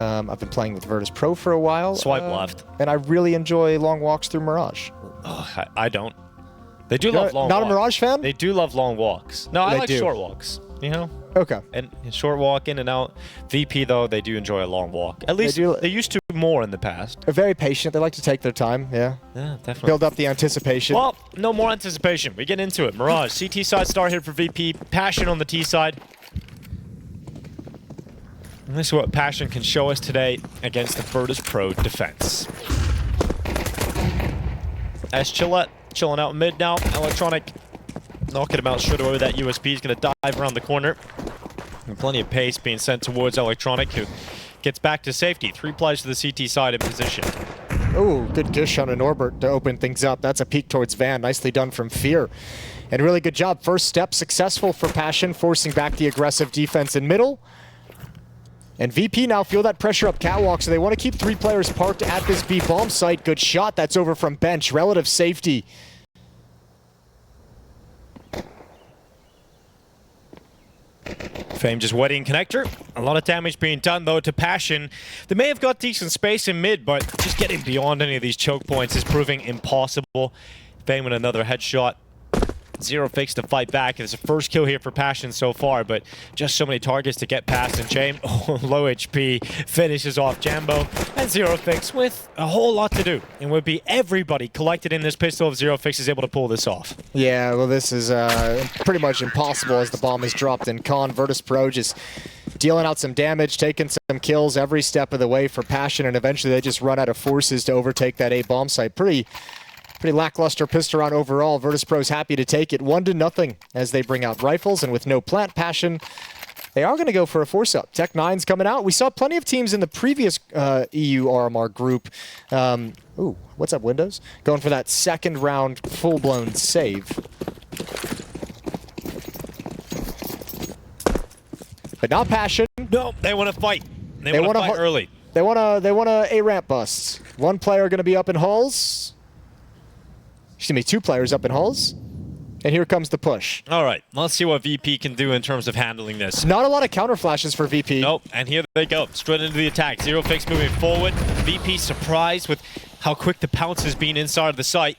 I've been playing with Virtus.pro for a while. Swipe left. And I really enjoy long walks through Mirage. Oh, I don't. They do love long walks. Not a Mirage fan? They do love long walks. No, I like short walks, you know? Okay. And short walk in and out. VP, though, they do enjoy a long walk. At least they used to more in the past. They're very patient. They like to take their time, yeah. Yeah, definitely. Build up the anticipation. Well, no more anticipation. We get into it. Mirage, CT side start here for VP. Passion on the T side. And this is what Passion can show us today against the Virtus.pro defense. As Chillette chilling out mid now. Electronic knocking him out straight away with that USP. He's going to dive around the corner. And plenty of pace being sent towards Electronic, who gets back to safety. 3 players to the CT side in position. Oh, good dish on an Orbit to open things up. That's a peek towards Van. Nicely done from Fear. And really good job. First step successful for Passion, forcing back the aggressive defense in middle. And VP now feel that pressure up catwalk, so they want to keep 3 players parked at this B bomb site. Good shot. That's over from bench. Relative safety. Fame just wetting connector. A lot of damage being done, though, to Passion. They may have got decent space in mid, but just getting beyond any of these choke points is proving impossible. Fame with another headshot. Zero Fix to fight back. It's a first kill here for Passion so far, but just so many targets to get past. And Chain, low HP, finishes off Jambo. And Zero Fix with a whole lot to do. And would be everybody collected in this pistol if Zero Fix is able to pull this off. Yeah, well, this is pretty much impossible as the bomb is dropped in con. Virtus.pro just dealing out some damage, taking some kills every step of the way for Passion, and eventually they just run out of forces to overtake that A bomb site. Pretty lackluster pistol round overall. Virtus.pro's happy to take it 1-0 as they bring out rifles, and with no plant, Passion, they are going to go for a force-up. Tech 9's coming out. We saw plenty of teams in the previous EU RMR group. Ooh, what's up, Windows? Going for that second round full-blown save. But not Passion. No, they want to fight. They want to fight early. They want to A-ramp bust. 1 player going to be up in halls. Excuse me, 2 players up in halls. And here comes the push. All right, let's see what VP can do in terms of handling this. Not a lot of counter flashes for VP. Nope, and here they go, straight into the attack. Zero Fix moving forward. VP surprised with how quick the pounce has been inside of the site.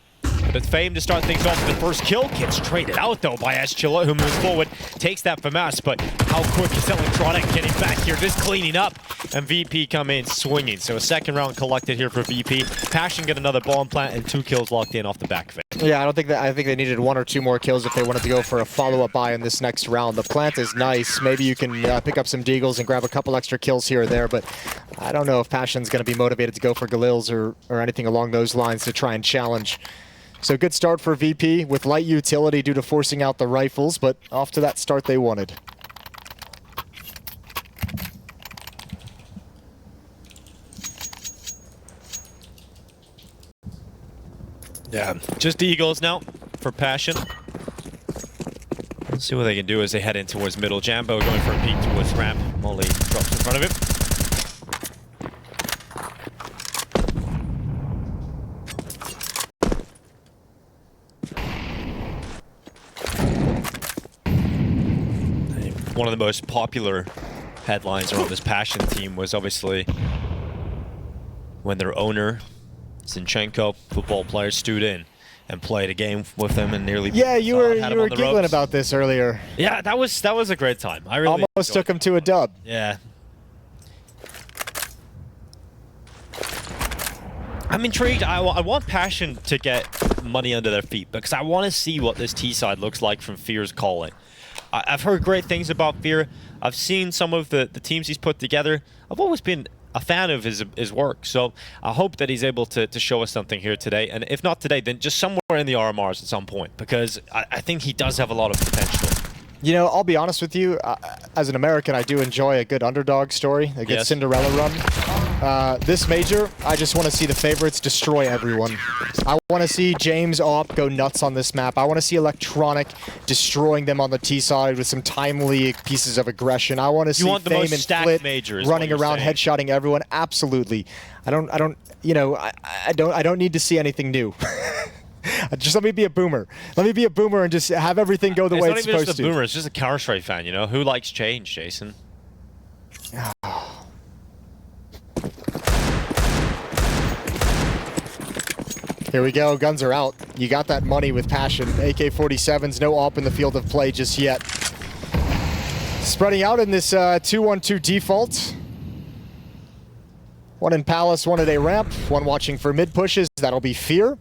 But Fame to start things off with the first kill. Gets traded out, though, by Chilla, who moves forward. Takes that FAMAS, but how quick is Electronic getting back here? Just cleaning up. And VP come in swinging. So a second round collected here for VP. Passion get another bomb plant and 2 kills locked in off the back of it. Yeah, I think they needed 1 or 2 more kills if they wanted to go for a follow-up buy in this next round. The plant is nice. Maybe you can pick up some deagles and grab a couple extra kills here or there, but I don't know if Passion's going to be motivated to go for Galils or anything along those lines to try and challenge. So good start for VP with light utility due to forcing out the rifles, but off to that start they wanted. Yeah, just Eagles now for Passion. Let's see what they can do as they head in towards middle. Jambo going for a peek towards ramp. Molly drops in front of him. One of the most popular headlines around this Passion team was obviously when their owner, Zinchenko, football player, stood in and played a game with them and nearly you were giggling about this earlier. Yeah, that was a great time. I really almost took him to a dub. Yeah. I'm intrigued. I want Passion to get money under their feet because I want to see what this T side looks like from Fear's calling. I've heard great things about Fear. I've seen some of the teams he's put together. I've always been a fan of his work, so I hope that he's able to show us something here today. And if not today, then just somewhere in the RMRs at some point, because I think he does have a lot of potential. You know, I'll be honest with you, as an American, I do enjoy a good underdog story, a good Cinderella run. This major, I just want to see the favorites destroy everyone. I want to see James Op go nuts on this map. I want to see Electronic destroying them on the T side with some timely pieces of aggression. I want to see Fame and Flit running around, headshotting everyone. Absolutely. I don't need to see anything new. Just let me be a boomer. Let me be a boomer and just have everything go the way it's supposed to. It's not even just a boomer, it's just a Counter-Strike fan, you know? Who likes change, Jason? Here we go, guns are out. You got that money with Passion. AK-47s, no op in the field of play just yet. Spreading out in this 2-1-2 default. One in Palace, one at A ramp, one watching for mid pushes. That'll be Fear.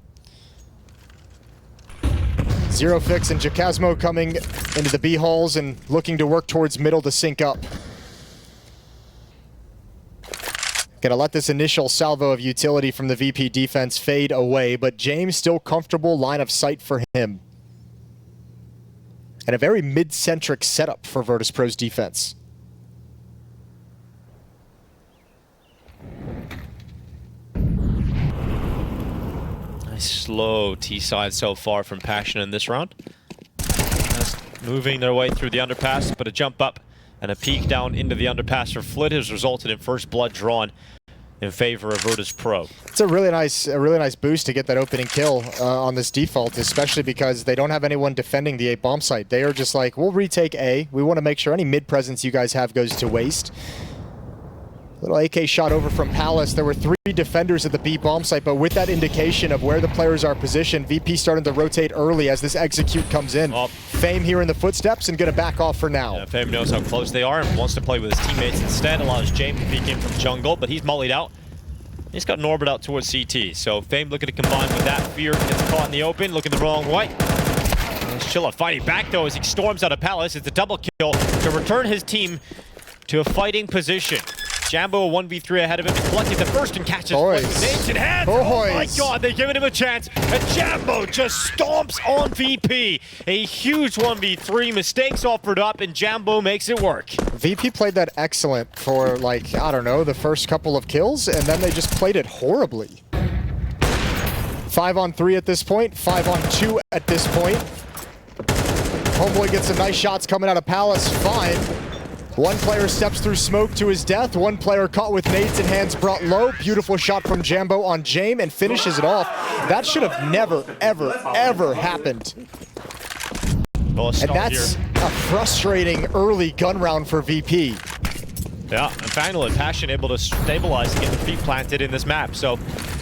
Zero Fix and Jacasmo coming into the B halls and looking to work towards middle to sync up. Gonna let this initial salvo of utility from the VP defense fade away, but James still comfortable line of sight for him. And a very mid-centric setup for Virtus.pro's defense. Nice slow T-side so far from Passion in this round. Just moving their way through the underpass, but a jump up and a peek down into the underpass for Flit has resulted in first blood drawn in favor of Virtus.pro. It's a really nice boost to get that opening kill on this default, especially because they don't have anyone defending the A bomb site. They are just like, we'll retake A. We want to make sure any mid presence you guys have goes to waste. Little AK shot over from Palace. There were 3 defenders at the B bomb site, but with that indication of where the players are positioned, VP starting to rotate early as this execute comes in. Fame here in the footsteps and gonna back off for now. Yeah, Fame knows how close they are and wants to play with his teammates instead. Allows James to peek in from jungle, but he's mollied out. He's got Norbert out towards CT, so Fame looking to combine with that. Fear gets caught in the open, looking the wrong way. Chilla fighting back though as he storms out of Palace. It's a double kill to return his team to a fighting position. Jambo 1v3 ahead of him, collecting the first and catches nades in hands. Oh my god, they're giving him a chance. And Jambo just stomps on VP. A huge 1v3, mistakes offered up, and Jambo makes it work. VP played that excellent for, like, I don't know, the first couple of kills, and then they just played it horribly. 5-on-3 at this point, 5-on-2 at this point. Homeboy gets some nice shots coming out of Palace, fine. One player steps through smoke to his death. One player caught with nades and hands brought low. Beautiful shot from Jambo on Jame and finishes it off. That should have never, ever, ever happened. Well, and that's a frustrating early gun round for VP. Yeah, and finally, Passion able to stabilize and get their feet planted in this map. So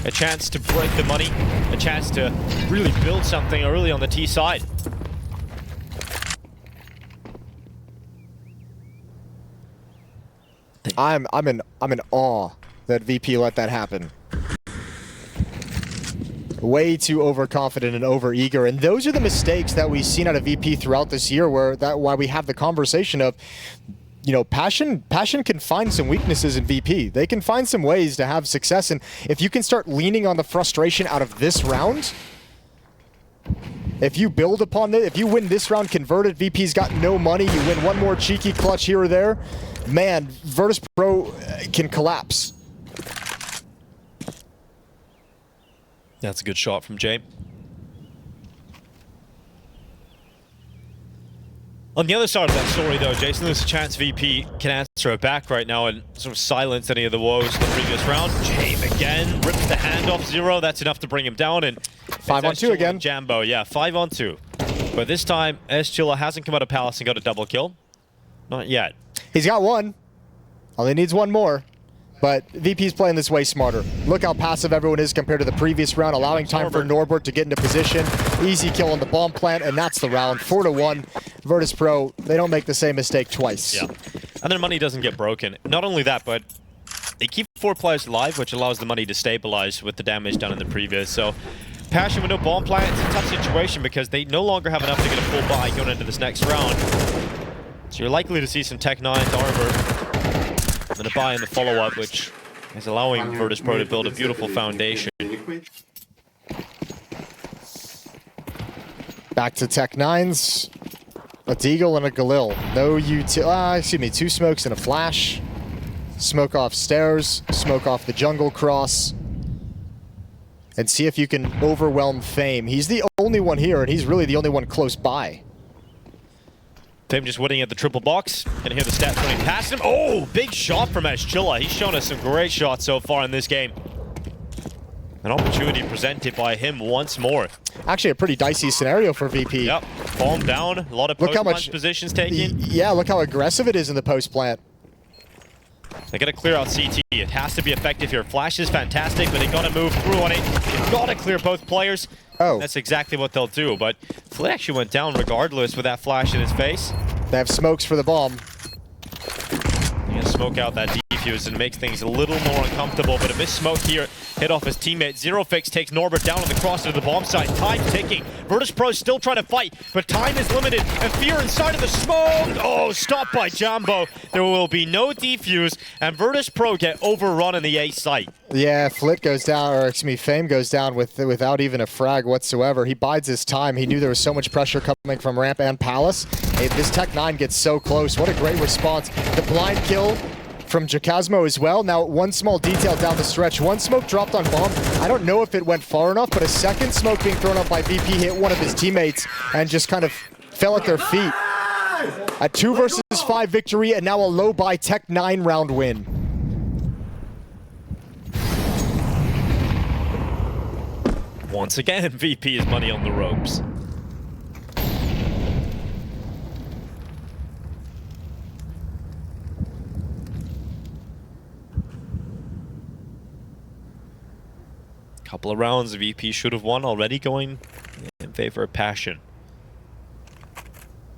a chance to break the money, a chance to really build something early on the T side. I'm in awe that VP let that happen. Way too overconfident and overeager, and those are the mistakes that we've seen out of VP throughout this year. Why we have the conversation of, you know, Passion can find some weaknesses in VP. They can find some ways to have success, and if you can start leaning on the frustration out of this round, if you build upon it, if you win this round converted, VP's got no money, you win one more cheeky clutch here or there, man, Virtus.pro can collapse. That's a good shot from Jay. On the other side of that story, though, Jason, there's a chance VP can answer it back right now and sort of silence any of the woes of the previous round. Jame again rips the hand off Zero. That's enough to bring him down. And 5-on-2 again. Jambo, yeah, 5-on-2. But this time, Chilla hasn't come out of Palace and got a double kill. Not yet. He's got one. Only needs one more. But VP's playing this way smarter. Look how passive everyone is compared to the previous round, allowing time for Norbert to get into position. Easy kill on the bomb plant, and that's the round. 4-1. Virtus.pro, they don't make the same mistake twice. Yeah. And their money doesn't get broken. Not only that, but they keep 4 players alive, which allows the money to stabilize with the damage done in the previous. So Passion with no bomb plant, it's a tough situation because they no longer have enough to get a full buy going into this next round. So you're likely to see some Tech 9's armor and a buy in the follow-up, which is allowing Virtus.pro to build a beautiful foundation. Back to Tech 9's. A Deagle and a Galil. No excuse me, 2 smokes and a flash. Smoke off stairs, smoke off the jungle cross. And see if you can overwhelm Fame. He's the only one here, and he's really the only one close by. Fame just winning at the triple box. Gonna hear the stats running past him. Oh, big shot from Chilla. He's shown us some great shots so far in this game. An opportunity presented by him once more. Actually, a pretty dicey scenario for VP. Yep, bomb down. A lot of post-plant positions taken. Yeah, look how aggressive it is in the post-plant. They gotta clear out CT. It has to be effective here. Flash is fantastic, but they gotta move through on it. You've gotta clear both players. Oh. That's exactly what they'll do, but Flit actually went down regardless with that flash in his face. They have smokes for the bomb. He's gonna smoke out that defuse and make things a little more uncomfortable, but a missed smoke here hit off his teammate. Zero Fix takes Norbert down on the cross to the bomb site. Time ticking. Virtus.pro still trying to fight, but time is limited, and Fear inside of the smoke. Oh, stopped by Jumbo. There will be no defuse, and Virtus.pro get overrun in the A site. Yeah, Flit goes down, or excuse me, Fame goes down without even a frag whatsoever. He bides his time. He knew there was so much pressure coming from Ramp and Palace. Hey, this Tech-9 gets so close. What a great response. The blind kill from Jacasmo as well. Now, one small detail down the stretch. One smoke dropped on bomb. I don't know if it went far enough, but a second smoke being thrown up by VP hit one of his teammates and just kind of fell at their feet. A 2 versus 5 victory, and now a low-buy Tech-9 round win. Once again, VP is money on the ropes. Couple of rounds VP should have won already, going in favor of Passion.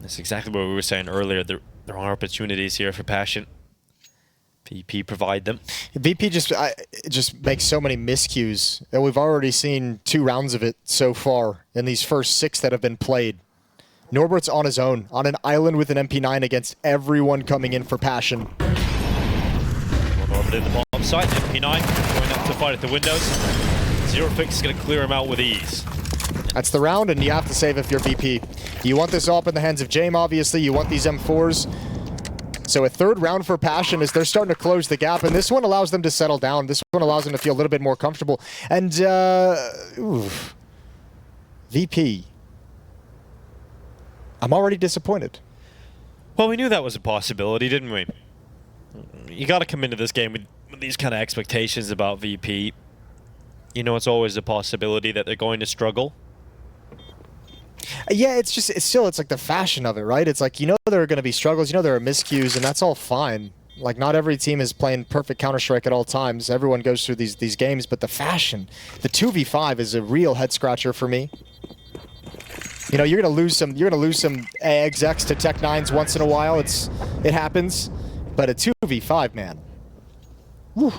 That's exactly what we were saying earlier. There are opportunities here for Passion. VP provide them. VP just makes so many miscues, and we've already seen 2 rounds of it so far in these first 6 that have been played. Norbert's on his own, on an island with an MP9 against everyone coming in for Passion. Norbert in the bomb site, MP9 going up to fight at the windows. Zero Fix is going to clear him out with ease. That's the round, and you have to save if you're VP. You want this up in the hands of Jame, obviously. You want these M4s. So a 3rd round for Passion as they're starting to close the gap, and this one allows them to settle down. This one allows them to feel a little bit more comfortable. And, VP. I'm already disappointed. Well, we knew that was a possibility, didn't we? You got to come into this game with these kind of expectations about VP. You know, it's always a possibility that they're going to struggle. Yeah, it's like the fashion of it, right? It's like, you know there are going to be struggles, you know there are miscues, and that's all fine. Like, not every team is playing perfect Counter-Strike at all times. Everyone goes through these games, but the fashion, the 2v5 is a real head-scratcher for me. You know, you're gonna lose some execs to Tech-9s once in a while. It happens, but a 2v5, man. Whew.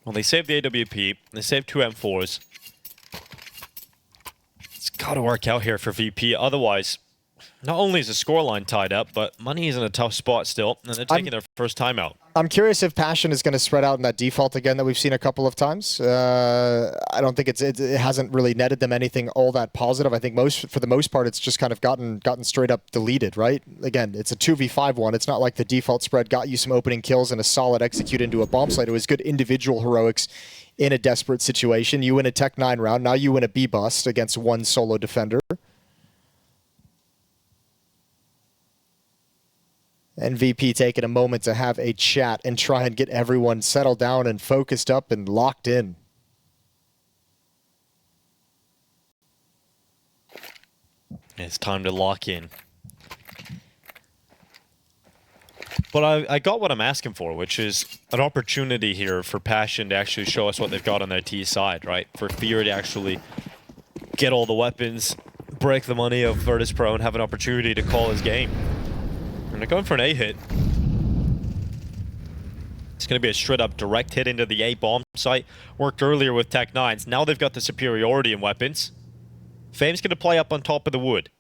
Well, they saved the AWP. They saved 2 M4s. It's got to work out here for VP. Otherwise, not only is the scoreline tied up, but money is in a tough spot still, and they're taking their first timeout. I'm curious if Passion is going to spread out in that default again that we've seen a couple of times. I don't think it hasn't really netted them anything all that positive. I think for the most part, it's just kind of gotten straight up deleted, right? Again, it's a 2v5 one. It's not like the default spread got you some opening kills and a solid execute into a bomb site. It was good individual heroics in a desperate situation. You win a Tech-9 round. Now you win a B-bust against one solo defender. And VP taking a moment to have a chat and try and get everyone settled down and focused up and locked in. It's time to lock in. But I got what I'm asking for, which is an opportunity here for Passion to actually show us what they've got on their T side, right? For Fear to actually get all the weapons, break the money of Virtus.pro, and have an opportunity to call his game. And they're going for an A hit. It's going to be a straight up direct hit into the A bomb site. Worked earlier with Tech-9s. Now they've got the superiority in weapons. Fame's going to play up on top of the wood.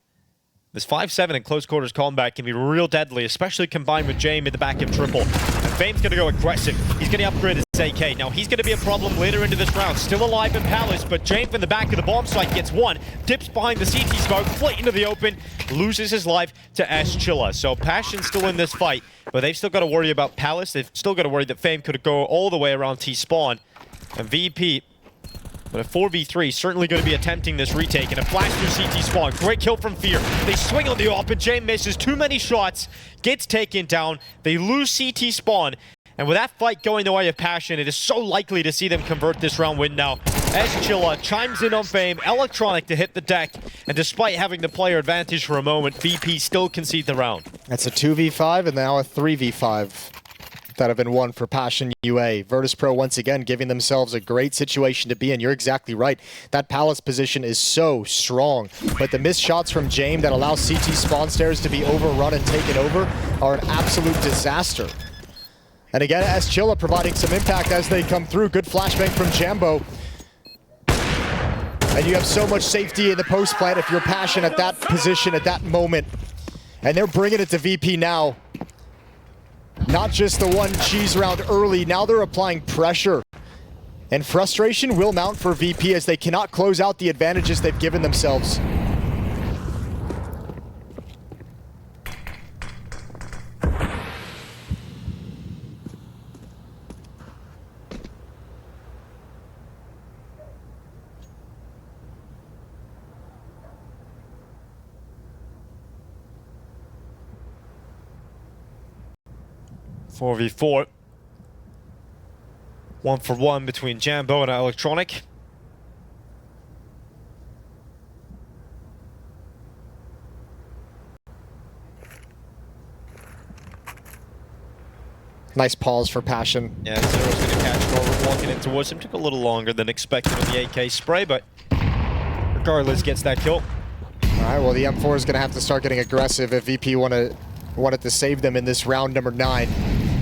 This 5-7 in close quarters combat can be real deadly, especially combined with Jame in the back of triple. And Fame's going to go aggressive. He's going to upgrade his AK. Now he's going to be a problem later into this round. Still alive in Palace, but Jame from the back of the bomb site gets one. Dips behind the CT smoke, flight into the open, loses his life to S Chilla. So Passion's still in this fight, but they've still got to worry about Palace. They've still got to worry that Fame could go all the way around T-spawn. And VP, but a 4v3, certainly going to be attempting this retake, and a flash through CT spawn. Great kill from Fear. They swing on the op, but Jame misses too many shots, gets taken down. They lose CT spawn, and with that fight going the way of Passion, it is so likely to see them convert this round win now. Chilla chimes in on Fame, Electronic to hit the deck, and despite having the player advantage for a moment, VP still concede the round. That's a 2v5 and now a 3v5 that have been won for Passion UA. Virtus.pro once again giving themselves a great situation to be in. You're exactly right. That Palace position is so strong, but the missed shots from Jame that allow CT spawn stairs to be overrun and taken over are an absolute disaster. And again, Chilla providing some impact as they come through. Good flashbang from Jambo. And you have so much safety in the post plant if you're Passion at that position at that moment. And they're bringing it to VP now. Not just the one cheese round early, now they're applying pressure. And frustration will mount for VP as they cannot close out the advantages they've given themselves. Four v 4. 1-for-1 between Jambo and Electronic. Nice pause for Passion. Yeah, Zero's going to catch Norbert walking in towards him. Took a little longer than expected with the AK spray, but regardless, gets that kill. All right, well, the M4 is going to have to start getting aggressive if VP wanted to save them in this round number 9.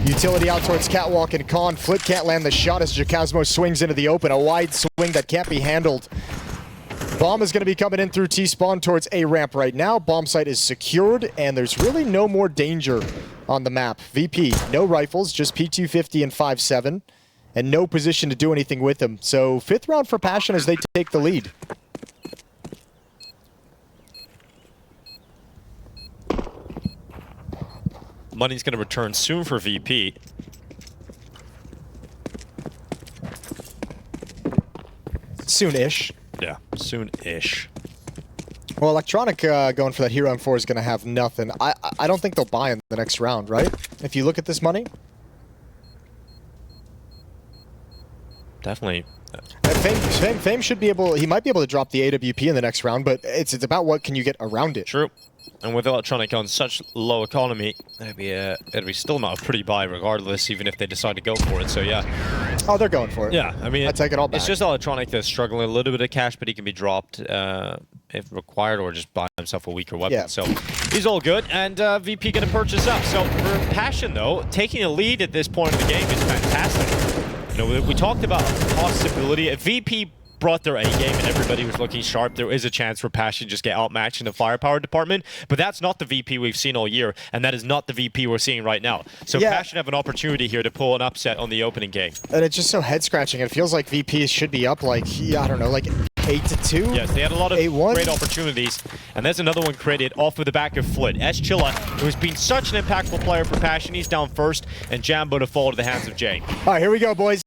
Utility out towards Catwalk and Khan. Flit can't land the shot as Jacasmo swings into the open. A wide swing that can't be handled. Bomb is going to be coming in through T-spawn towards A ramp right now. Bomb site is secured, and there's really no more danger on the map. VP, no rifles, just P250 and 5.7, and no position to do anything with them. So 5th round for Passion as they take the lead. Money's going to return soon for VP. Soon-ish. Yeah, soon-ish. Well, Electronic going for that Hero M4 is going to have nothing. I don't think they'll buy in the next round, right? If you look at this money. Definitely. Fame should be able, he might be able to drop the AWP in the next round, but it's about what can you get around it. True. And with Electronic on such low economy, it'd be still not a pretty buy regardless, even if they decide to go for it. So yeah. Oh, they're going for it. Yeah, I mean, I take it all back. It's just Electronic that's struggling a little bit of cash, but he can be dropped if required, or just buy himself a weaker weapon. Yeah. So he's all good, and VP going to purchase up. So for Passion though, taking a lead at this point in the game is fantastic. You know, we talked about possibility. If VP brought their A game and everybody was looking sharp, there is a chance for Passion just get outmatched in the firepower department, but that's not the VP we've seen all year, and that is not the VP we're seeing right now. So yeah. Passion have an opportunity here to pull an upset on the opening game. And it's just so head-scratching. It feels like VP should be up like, I don't know, like 8-2? Yes, they had a lot of great opportunities, and there's another one created off of the back of Flit. Chilla, who's been such an impactful player for Passion, he's down first, and Jambo to fall to the hands of Jane. All right, here we go, boys.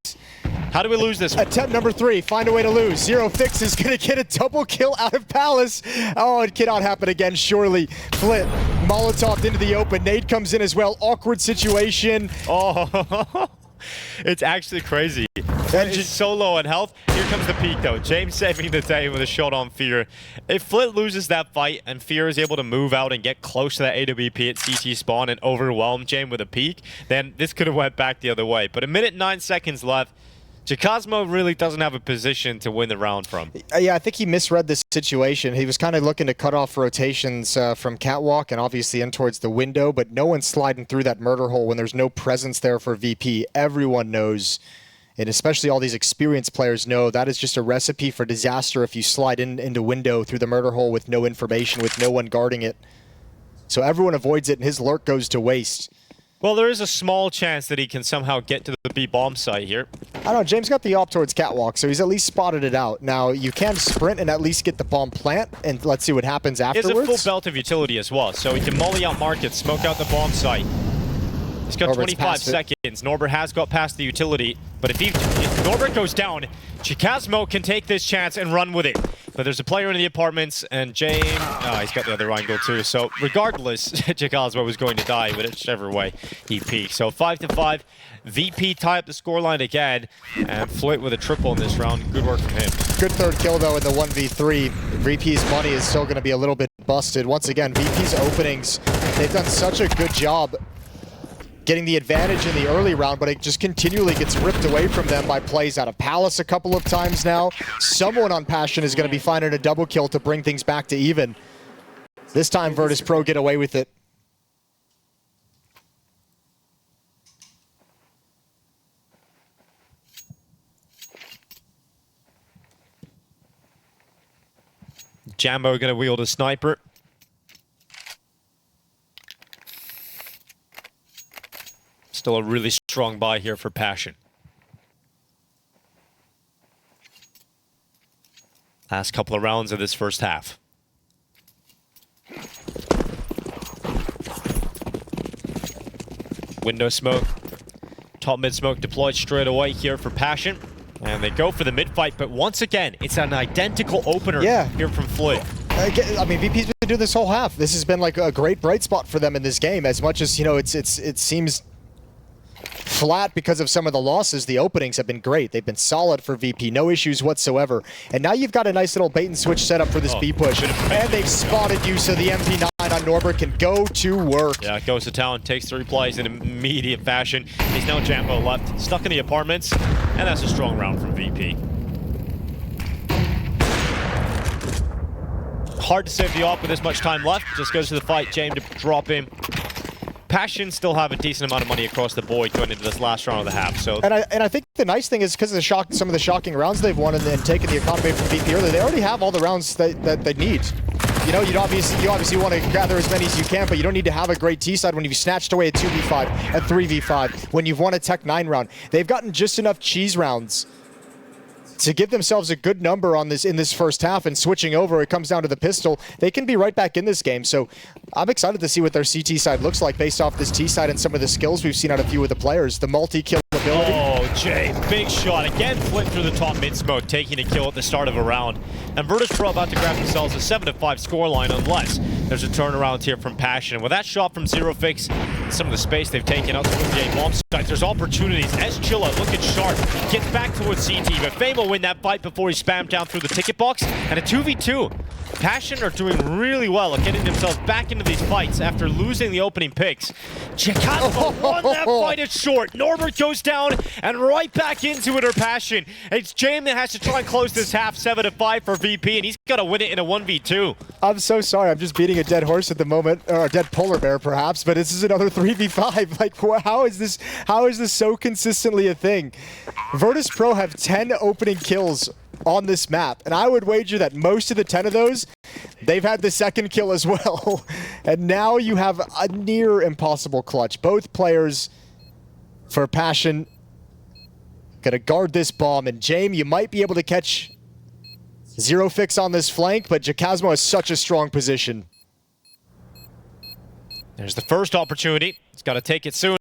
How do we lose this one? Attempt number 3, find a way to lose. Zero Fix is going to get a double kill out of Palace. Oh, it cannot happen again, surely. Flit, Molotov into the open. Nade comes in as well. Awkward situation. Oh, it's actually crazy. And just so low on health. Here comes the peak, though. James saving the day with a shot on Fear. If Flit loses that fight and Fear is able to move out and get close to that AWP at CT spawn and overwhelm James with a peak, then this could have went back the other way. But 1 minute 9 seconds left. Jacasmo really doesn't have a position to win the round from. Yeah, I think he misread this situation. He was kind of looking to cut off rotations from Catwalk and obviously in towards the window, but no one's sliding through that murder hole when there's no presence there for VP. Everyone knows, and especially all these experienced players know, that is just a recipe for disaster if you slide into window through the murder hole with no information, with no one guarding it. So everyone avoids it and his lurk goes to waste. Well, there is a small chance that he can somehow get to the B bomb site here. I don't know, James got the op towards Catwalk, so he's at least spotted it out. Now, you can sprint and at least get the bomb plant, and let's see what happens afterwards. He has a full belt of utility as well, so he can molly out market, smoke out the bomb site. He's got 25 seconds. Norbert has got past the utility, but if Norbert goes down, Jacasmo can take this chance and run with it. But there's a player in the apartments, and James, oh, he's got the other angle too. So regardless, Jacalswa was going to die, but whichever way he peaked. So 5-5, VP tie up the scoreline again, and Floyd with a triple in this round. Good work from him. Good third kill though in the 1v3. VP's money is still going to be a little bit busted. Once again, VP's openings, they've done such a good job getting the advantage in the early round, but it just continually gets ripped away from them by plays out of Palace a couple of times now. Someone on Passion is going to be finding a double kill to bring things back to even. This time Virtus.pro get away with it. Jambo going to wield a sniper. Still a really strong buy here for Passion. Last couple of rounds of this first half. Window smoke. Top mid smoke deployed straight away here for Passion. And they go for the mid fight, but once again, it's an identical opener here from Floyd. I mean, VP's been doing this whole half. This has been like a great bright spot for them in this game. As much as, you know, it seems flat because of some of the losses, the openings have been great. They've been solid for VP, no issues whatsoever. And now you've got a nice little bait and switch setup for this B push. And they've spotted you, so the MP9 on Norbert can go to work. Yeah, goes to town, takes 3 plays in immediate fashion. He's now Jambo left, stuck in the apartments, and that's a strong round from VP. Hard to save the op with this much time left. Just goes to the fight, James to drop him. Passion still have a decent amount of money across the board going into this last round of the half. So, and I think the nice thing is because of the some of the shocking rounds they've won and taken the economy from VP earlier, they already have all the rounds that they need. You know, you obviously want to gather as many as you can, but you don't need to have a great T-side when you've snatched away a 2v5, a 3v5, when you've won a Tech 9 round. They've gotten just enough cheese rounds to give themselves a good number on this in this first half, and switching over, it comes down to the pistol. They can be right back in this game. So I'm excited to see what their CT side looks like based off this T side and some of the skills we've seen out of a few of the players. The multi-kill ability. Oh, Jay, big shot. Again, flipped through the top mid-smoke, taking a kill at the start of a round. And Virtus.pro about to grab themselves a 7-5 scoreline unless there's a turnaround here from Passion. With that shot from Zero Fix, some of the space they've taken out to the bomb site, there's opportunities. As Chilla looking sharp, gets back towards CT, but Fame will win that fight before he spammed down through the ticket box. And a 2v2. Passion are doing really well at getting themselves back into these fights after losing the opening picks. Jacalswa won that fight at short. Norbert goes down and right back into it, or Passion. It's James that has to try and close this half 7-5 for VP, and he's got to win it in a 1v2. I'm so sorry. I'm just beating a dead horse at the moment, or a dead polar bear perhaps, but this is another 3v5. Like, how is this so consistently a thing? Virtus.pro have 10 opening kills on this map, and I would wager that most of the 10 of those, they've had the second kill as well. And now you have a near impossible clutch. Both players for Passion gonna guard this bomb, and James, you might be able to catch Zero Fix on this flank, but Jacalswa has such a strong position. There's the first opportunity. He's got to take it soon.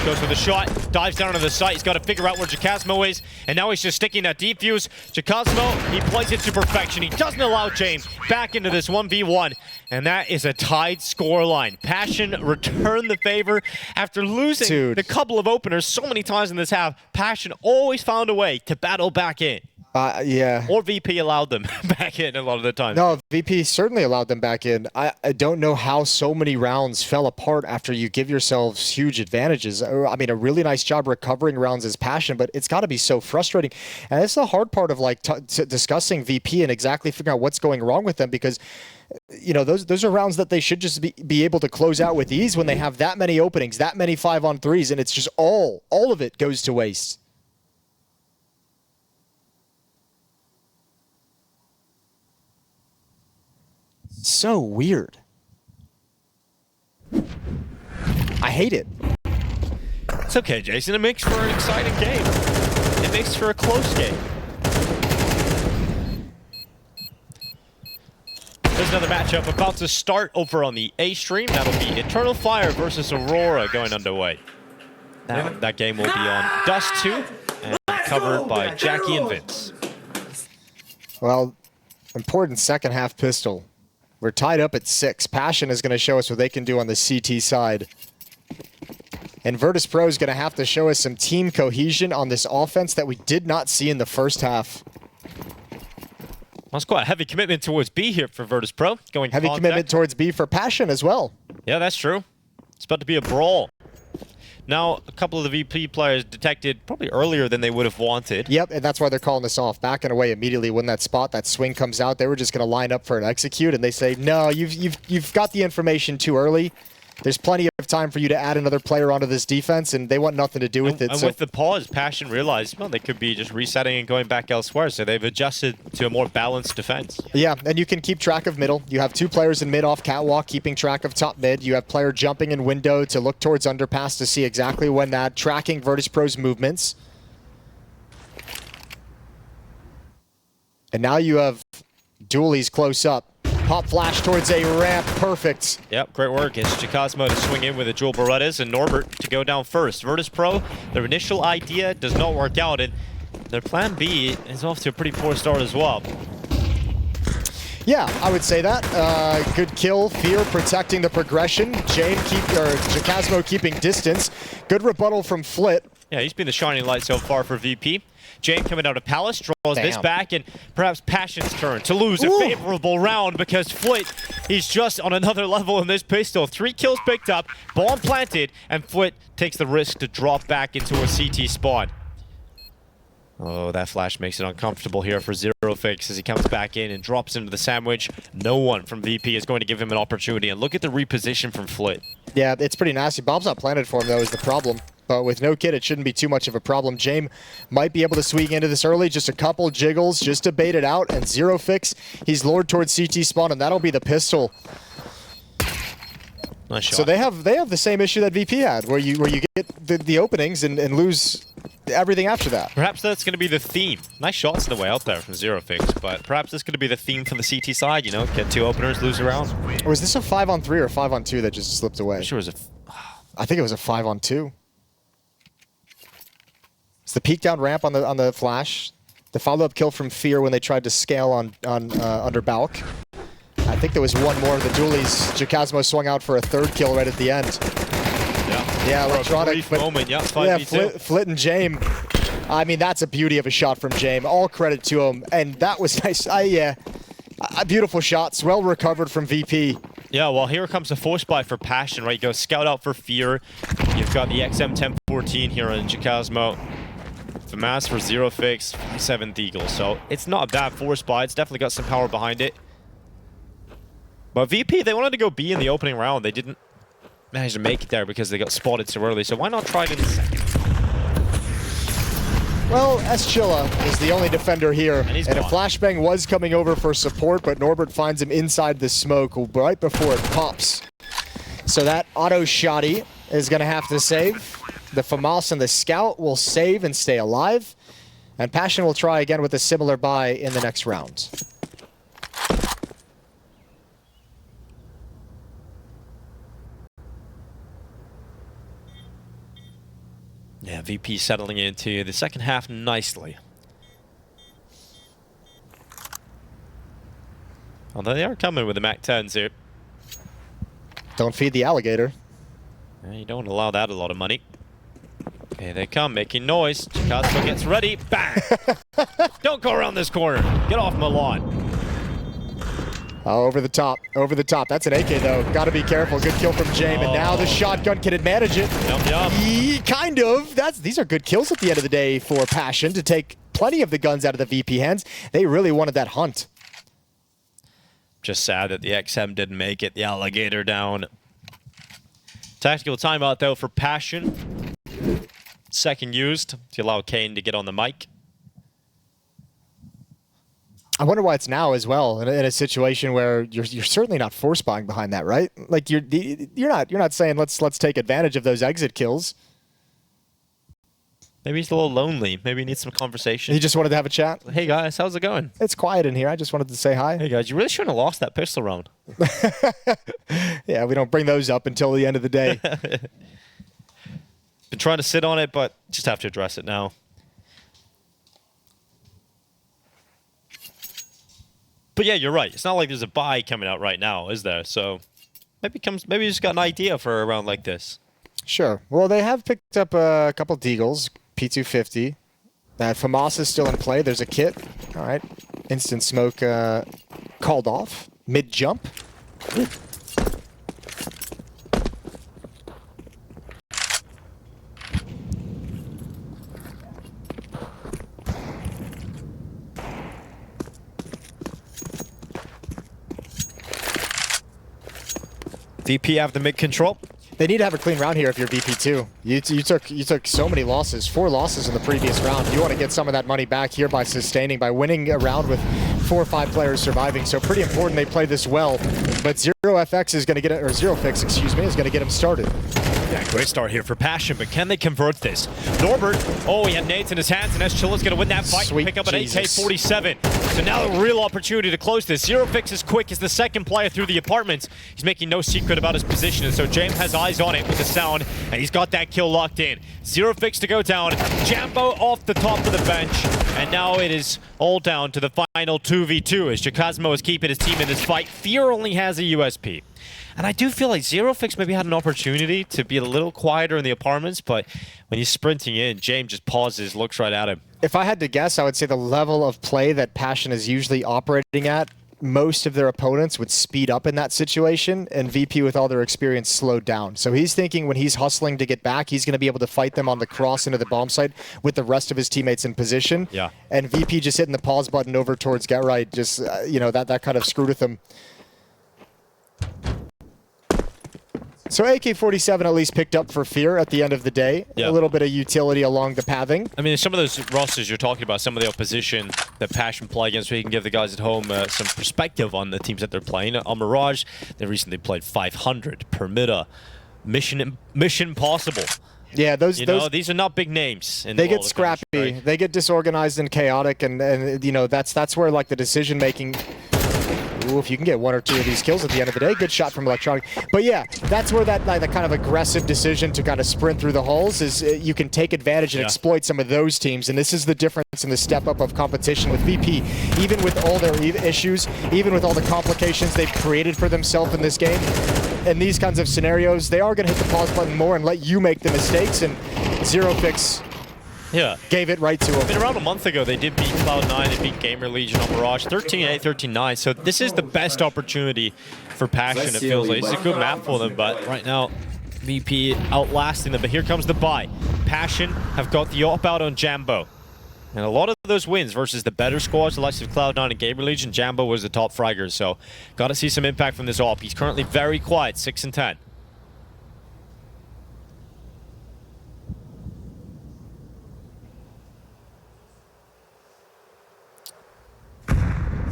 Goes for the shot, dives down to the site. He's got to figure out where Jacalswa is, and now he's just sticking that defuse. Jacalswa, he plays it to perfection. He doesn't allow James back into this 1v1, and that is a tied scoreline. Passion returned the favor after losing the couple of openers so many times in this half. Passion always found a way to battle back in. Yeah. Or VP allowed them back in a lot of the time. No, VP certainly allowed them back in. I don't know how so many rounds fell apart after you give yourselves huge advantages. I mean, a really nice job recovering rounds is Passion, but it's got to be so frustrating. And it's the hard part of like discussing VP and exactly figuring out what's going wrong with them, because you know, those are rounds that they should just be able to close out with ease when they have that many openings, that many 5-on-3s, and it's just all of it goes to waste. So weird. I hate it. It's okay, Jason. It makes for an exciting game. It makes for a close game. There's another matchup about to start over on the A stream. That'll be Eternal Fire versus Aurora going underway. That game will be on Dust 2 and covered by Jackie and Vince. Well, Important second half pistol. We're tied up at 6. Passion is going to show us what they can do on the CT side. And Virtus.pro is going to have to show us some team cohesion on this offense that we did not see in the first half. That's quite a heavy commitment towards B here for Virtus.pro. Going heavy commitment towards B for Passion as well. Yeah, that's true. It's about to be a brawl. Now, a couple of the VP players detected probably earlier than they would have wanted. Yep, and that's why they're calling this off. Backing away immediately when that spot, that swing comes out. They were just going to line up for an execute, and they say, no, you've got the information too early. There's plenty of time for you to add another player onto this defense, and they want nothing to do with it. And with the pause, Passion realized, well, they could be just resetting and going back elsewhere, so they've adjusted to a more balanced defense. Yeah, and you can keep track of middle. You have 2 players in mid off catwalk, keeping track of top mid. You have player jumping in window to look towards underpass to see exactly when that, tracking Virtus.pro's movements. And now you have dualies close up. Pop flash towards a ramp, perfect. Yep, great work. It's Chicasmo to swing in with the dual Berettas and Norbert to go down first. Virtus.pro, their initial idea does not work out, and their plan B is off to a pretty poor start as well. Yeah, I would say that. Good kill, Fear protecting the progression. Chicasmo keeping distance. Good rebuttal from Flit. Yeah, he's been the shining light so far for VP. Jane coming out of Palace, draws this back, and perhaps Passion's turn to lose a favorable round because Flit, he's just on another level in this pistol. 3 kills picked up, bomb planted, and Flit takes the risk to drop back into a CT spawn. Oh, that flash makes it uncomfortable here for Zero Fix as he comes back in and drops into the sandwich. No one from VP is going to give him an opportunity, and look at the reposition from Flit. Yeah, it's pretty nasty. Bomb's not planted for him, though, is the problem. But with no kid, it shouldn't be too much of a problem. Jame might be able to swing into this early. Just a couple jiggles just to bait it out. And Zero Fix, he's lured towards CT spawn, and that'll be the pistol. Nice shot. So they have the same issue that VP had, where you get the openings and lose everything after that. Perhaps that's going to be the theme. Nice shots on the way out there from Zero Fix, but perhaps that's going to be the theme for the CT side, you know, get 2 openers, lose a round. Or was this a 5-on-3 or 5-on-2 that just slipped away? I'm sure it was I think it was a 5-on-2. It's the peek down ramp on the flash. The follow-up kill from Fear when they tried to scale on under Balk. I think there was one more of the dualies. Chicasmo swung out for a 3rd kill right at the end. Yeah, electronic. Flit and Jame. I mean, that's a beauty of a shot from Jame. All credit to him, and that was nice. Beautiful shots, well recovered from VP. Yeah, well, here comes a force buy for Passion, right? You go scout out for Fear. You've got the XM 1014 here on Chicasmo. FAMAS for Zero Fix, 7th Eagle. So it's not a bad force buy. It's definitely got some power behind it. But VP, they wanted to go B in the opening round. They didn't manage to make it there because they got spotted so early. So why not try it in the second? Well, Eschilla is the only defender here. And a flashbang was coming over for support, but Norbert finds him inside the smoke right before it pops. So that auto shotty is going to have to save. The FAMAS and the Scout will save and stay alive. And Passion will try again with a similar buy in the next round. Yeah, VP settling into the second half nicely. Although they are coming with the MAC-10s here. Don't feed the alligator. Yeah, you don't allow that a lot of money. Okay, they come, making noise. Chicasmo gets ready. Bang! Don't go around this corner. Get off my lawn. Oh, over the top. Over the top. That's an AK, though. Got to be careful. Good kill from Jame. And now the shotgun can manage it. Kind of. These are good kills at the end of the day for Passion to take plenty of the guns out of the VP hands. They really wanted that hunt. Just sad that the XM didn't make it. The alligator down. Tactical timeout, though, for Passion. Second used to allow Kane to get on the mic. I wonder why it's now as well in a situation where you're certainly not force buying behind that, right? Like you're not saying let's take advantage of those exit kills. Maybe he's a little lonely. Maybe he needs some conversation. He just wanted to have a chat. Hey guys, how's it going? It's quiet in here. I just wanted to say hi. Hey guys, you really shouldn't have lost that pistol round. Yeah, we don't bring those up until the end of the day. Been trying to sit on it, but just have to address it now. But yeah, you're right. It's not like there's a buy coming out right now, is there? So maybe you just got an idea for a round like this. Sure. Well, they have picked up a couple Deagles, P250. FAMAS is still in play. There's a kit. All right. Instant smoke called off. Mid-jump. VP have the mid control. They need to have a clean round here if you're VP2. You took so many losses, 4 losses in the previous round. You want to get some of that money back here by sustaining, by winning a round with 4 or 5 players surviving. So pretty important they play this well. But ZeroFX is going to get it, or ZeroFix, excuse me, is going to get him started. Yeah, great start here for Passion, but can they convert this? Norbert, oh, he had nades in his hands, and Chilla's going to win that fight. Sweet Pick up an Jesus. AK-47. So now a real opportunity to close this. ZeroFix is quick as the second player through the apartments. He's making no secret about his position, and so James has eyes on it with the sound, and he's got that kill locked in. ZeroFix to go down. Jambo off the top of the bench, and now it is all down to the final 2v2 as Chakazmo is keeping his team in this fight. Fear only has a USP. And I do feel like ZeroFix maybe had an opportunity to be a little quieter in the apartments, but when he's sprinting in, James just pauses, looks right at him. If I had to guess, I would say the level of play that Passion is usually operating at, most of their opponents would speed up in that situation, and VP with all their experience slowed down. So he's thinking when he's hustling to get back, he's going to be able to fight them on the cross into the bomb site with the rest of his teammates in position. Yeah. And VP just hitting the pause button over towards Get Right, just, that kind of screwed with him. So AK-47 at least picked up for Fear at the end of the day. Yeah. A little bit of utility along the pathing. I mean, some of those rosters you're talking about, some of the opposition that Passion play against, where you can give the guys at home some perspective on the teams that they're playing. On Mirage, they recently played 500, Permita, Mission Impossible. Yeah, those these are not big names. They get scrappy, right? They get disorganized and chaotic, and that's where like the decision making. Ooh, if you can get 1 or 2 of these kills at the end of the day, good shot from Electronic. But yeah, that's where that kind of aggressive decision to kind of sprint through the halls is. You can take advantage and exploit some of those teams, and this is the difference in the step up of competition with VP. Even with all their issues, even with all the complications they've created for themselves in this game, in these kinds of scenarios, they are going to hit the pause button more and let you make the mistakes, and ZeroFix gave it right to him. I mean, around a month ago, they did beat Cloud9, they beat Gamer Legion on Mirage, 13-8, 13-9. So this is the best opportunity for Passion, it feels like. It's a good map for them, but right now, VP outlasting them. But here comes the buy. Passion have got the op out on Jambo. And a lot of those wins versus the better squads, the likes of Cloud9 and Gamer Legion, Jambo was the top fragger. So got to see some impact from this op. He's currently very quiet, 6 and 10.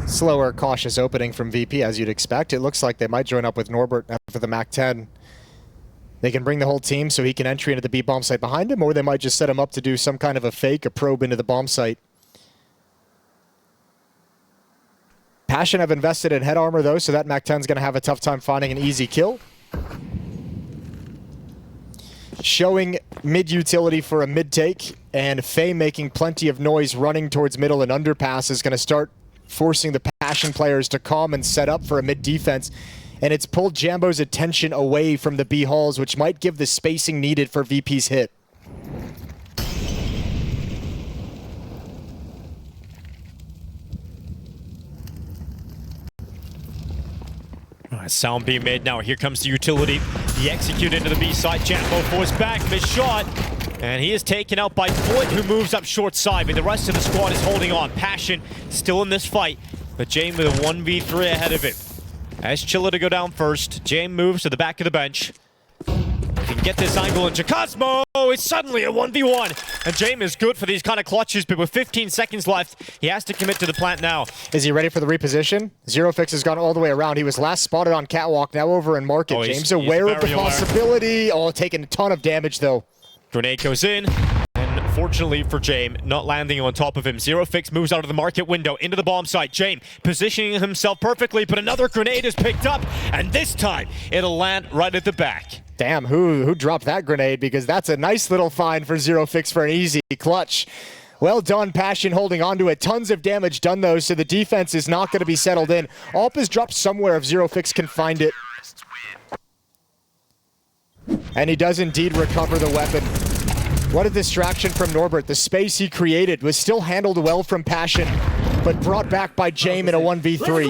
Slower, cautious opening from VP, as you'd expect. It looks like they might join up with Norbert after the MAC-10. They can bring the whole team so he can entry into the B bomb site behind him, or they might just set him up to do some kind of a fake, a probe into the bomb site. Passion have invested in head armor, though, so that MAC-10 is going to have a tough time finding an easy kill. Showing mid-utility for a mid-take, and Faye making plenty of noise running towards middle and underpass is going to start forcing the Passion players to calm and set up for a mid-defense. And it's pulled Jambo's attention away from the B halls, which might give the spacing needed for VP's hit. Sound being made now. Here comes the utility. The execute into the B side. Jambo forced back. Missed shot. And he is taken out by Floyd, who moves up short side. But the rest of the squad is holding on. Passion still in this fight. But James with a 1v3 ahead of it. As Chilla to go down first. James moves to the back of the bench. He can get this angle, and Chakazmo is suddenly a 1v1. And James is good for these kind of clutches, but with 15 seconds left, he has to commit to the plant now. Is he ready for the reposition? ZeroFix has gone all the way around. He was last spotted on Catwalk, now over in Market. Oh, James aware of the possibility. Oh, taking a ton of damage, though. Grenade goes in. And fortunately for James, not landing on top of him. ZeroFix moves out of the Market window into the bomb site. James positioning himself perfectly, but another grenade is picked up, and this time it'll land right at the back. Damn, who dropped that grenade? Because that's a nice little find for ZeroFix for an easy clutch. Well done, Passion holding on to it. Tons of damage done though, so the defense is not going to be settled in. AWP is dropped somewhere if Zerofix can find it. And he does indeed recover the weapon. What a distraction from Norbert. The space he created was still handled well from Passion, but brought back by Jame in a 1v3.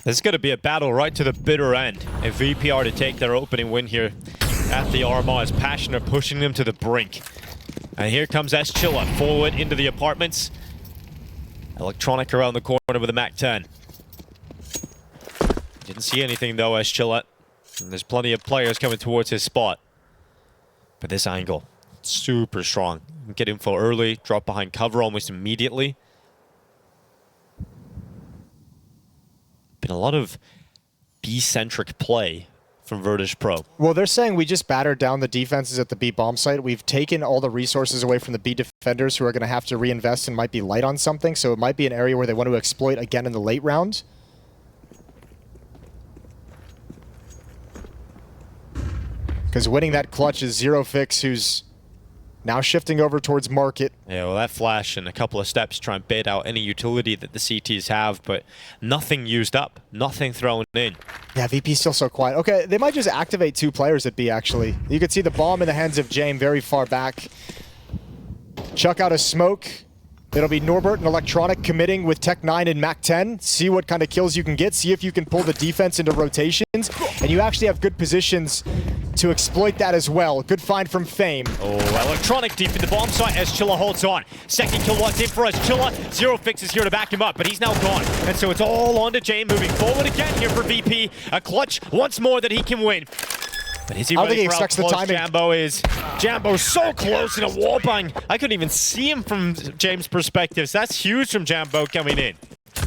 This is going to be a battle right to the bitter end. If VP are to take their opening win here at the RMR, as Passion are pushing them to the brink. And here comes Chilla forward into the apartments. Electronic around the corner with a MAC-10. Didn't see anything though, Chilla. And there's plenty of players coming towards his spot. But this angle, super strong. Get info early, drop behind cover almost immediately. Been a lot of B-centric play from Virtus.pro. Well, they're saying we just battered down the defenses at the B bomb site. We've taken all the resources away from the B defenders who are going to have to reinvest and might be light on something. So it might be an area where they want to exploit again in the late round. Because winning that clutch is Zerofix, who's now shifting over towards market. Yeah, well, that flash and a couple of steps try and bait out any utility that the CTs have, but nothing used up, nothing thrown in. Yeah, VP's still so quiet. Okay, they might just activate 2 players at B, actually. You can see the bomb in the hands of Jame very far back. Chuck out a smoke. It'll be Norbert and Electronic committing with Tech 9 and MAC-10. See what kind of kills you can get. See if you can pull the defense into rotations. And you actually have good positions to exploit that as well. Good find from Fame. Oh, Electronic deep in the bomb site as Chilla holds on. Second kill locked in for us. Chilla, Zerofix is here to back him up, but he's now gone. And so it's all on to Jame moving forward again here for VP. A clutch once more that he can win. But is he ready for how close Jambo is? Jambo's so close in a wallbang. I couldn't even see him from James' perspective. So that's huge from Jambo coming in.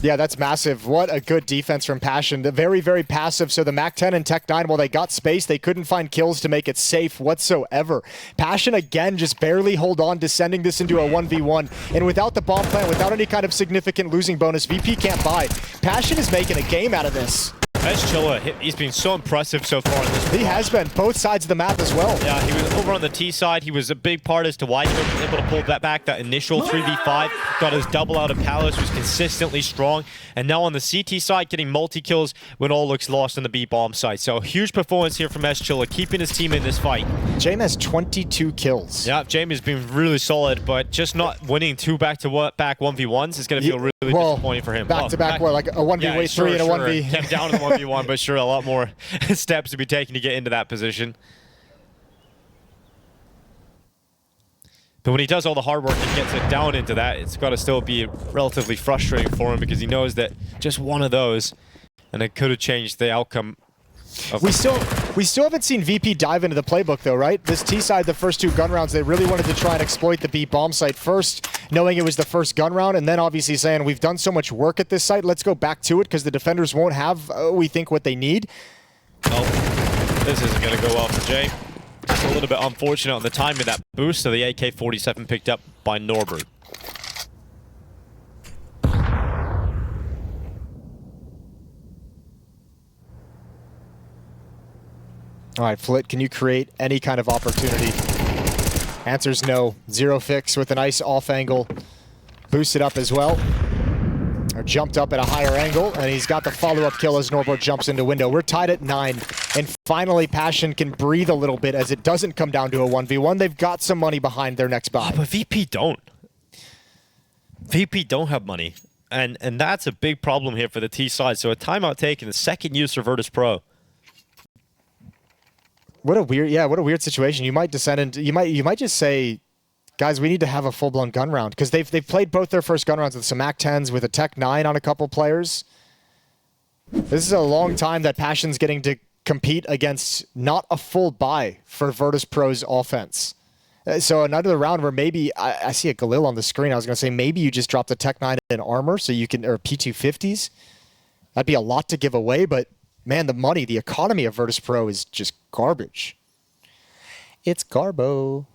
Yeah, that's massive. What a good defense from Passion. They're very, very passive. So the MAC-10 and Tech 9, while they got space, they couldn't find kills to make it safe whatsoever. Passion, again, just barely hold on to sending this into a 1v1. And without the bomb plant, without any kind of significant losing bonus, VP can't buy. Passion is making a game out of this. Chilla, he's been so impressive so far in this. He has been, both sides of the map as well. Yeah, he was over on the T side. He was a big part as to why he was able to pull that back. That initial 3v5, got his double out of Palace, was consistently strong. And now on the CT side, getting multi-kills when all looks lost on the B bomb side. So huge performance here from Chilla, keeping his team in this fight. Jame has 22 kills. Yeah, Jame has been really solid, but just not winning 2 back-to-back 1v1s is going to feel really disappointing for him. Back-to-back, what, like a 1v3 and a 1v? Came down to the 1v1, but sure, a lot more steps to be taken to get into that position. But when he does all the hard work and gets it down into that, it's got to still be relatively frustrating for him because he knows that just one of those, and it could have changed the outcome. We still haven't seen VP dive into the playbook though, right? This T side, the first 2 gun rounds, they really wanted to try and exploit the B bomb site first, knowing it was the first gun round, and then obviously saying, we've done so much work at this site, let's go back to it because the defenders won't have, we think, what they need. Oh, this isn't going to go well for Jay. Just a little bit unfortunate on the timing of that boost, so the AK-47 picked up by Norbert. All right, Flit, can you create any kind of opportunity? Answer's no. Zerofix with a nice off angle. Boosted up as well. Or jumped up at a higher angle, and he's got the follow-up kill as Norbert jumps into window. We're tied at 9, and finally Passion can breathe a little bit as it doesn't come down to a 1v1. They've got some money behind their next buy. Oh, but VP don't. VP don't have money, and that's a big problem here for the T side. So a timeout taken, the second use for Virtus.pro. What a weird situation. You might descend into, you might just say, guys, we need to have a full-blown gun round because they've played both their first gun rounds with some MAC-10s, with a Tech 9 on a couple players. This is a long time that Passion's getting to compete against not a full buy for Virtus.pro's offense. So another round where maybe I see a Galil on the screen. I was going to say maybe you just drop the Tech 9 in armor so you can, or P250s. That'd be a lot to give away, but man, the money, the economy of Virtus.pro is just garbage. It's garbo.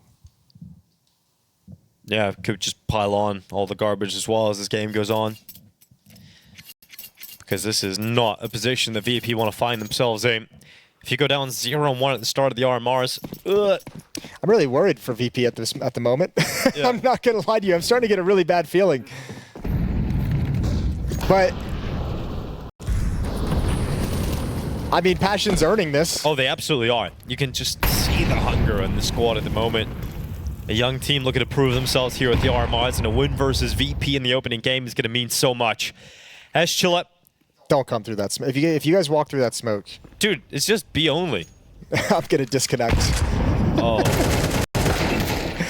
Yeah, could just pile on all the garbage as well as this game goes on. Because this is not a position that VP want to find themselves in. If you go down 0-1 at the start of the RMRs, I'm really worried for VP at the moment. Yeah. I'm not gonna lie to you. I'm starting to get a really bad feeling. But I mean, Passion's earning this. Oh, they absolutely are. You can just see the hunger in the squad at the moment. A young team looking to prove themselves here at the RMRs, and a win versus VP in the opening game is going to mean so much. Chillep. Don't come through that smoke. If you guys walk through that smoke. Dude, it's just B only. I'm going to disconnect. Oh.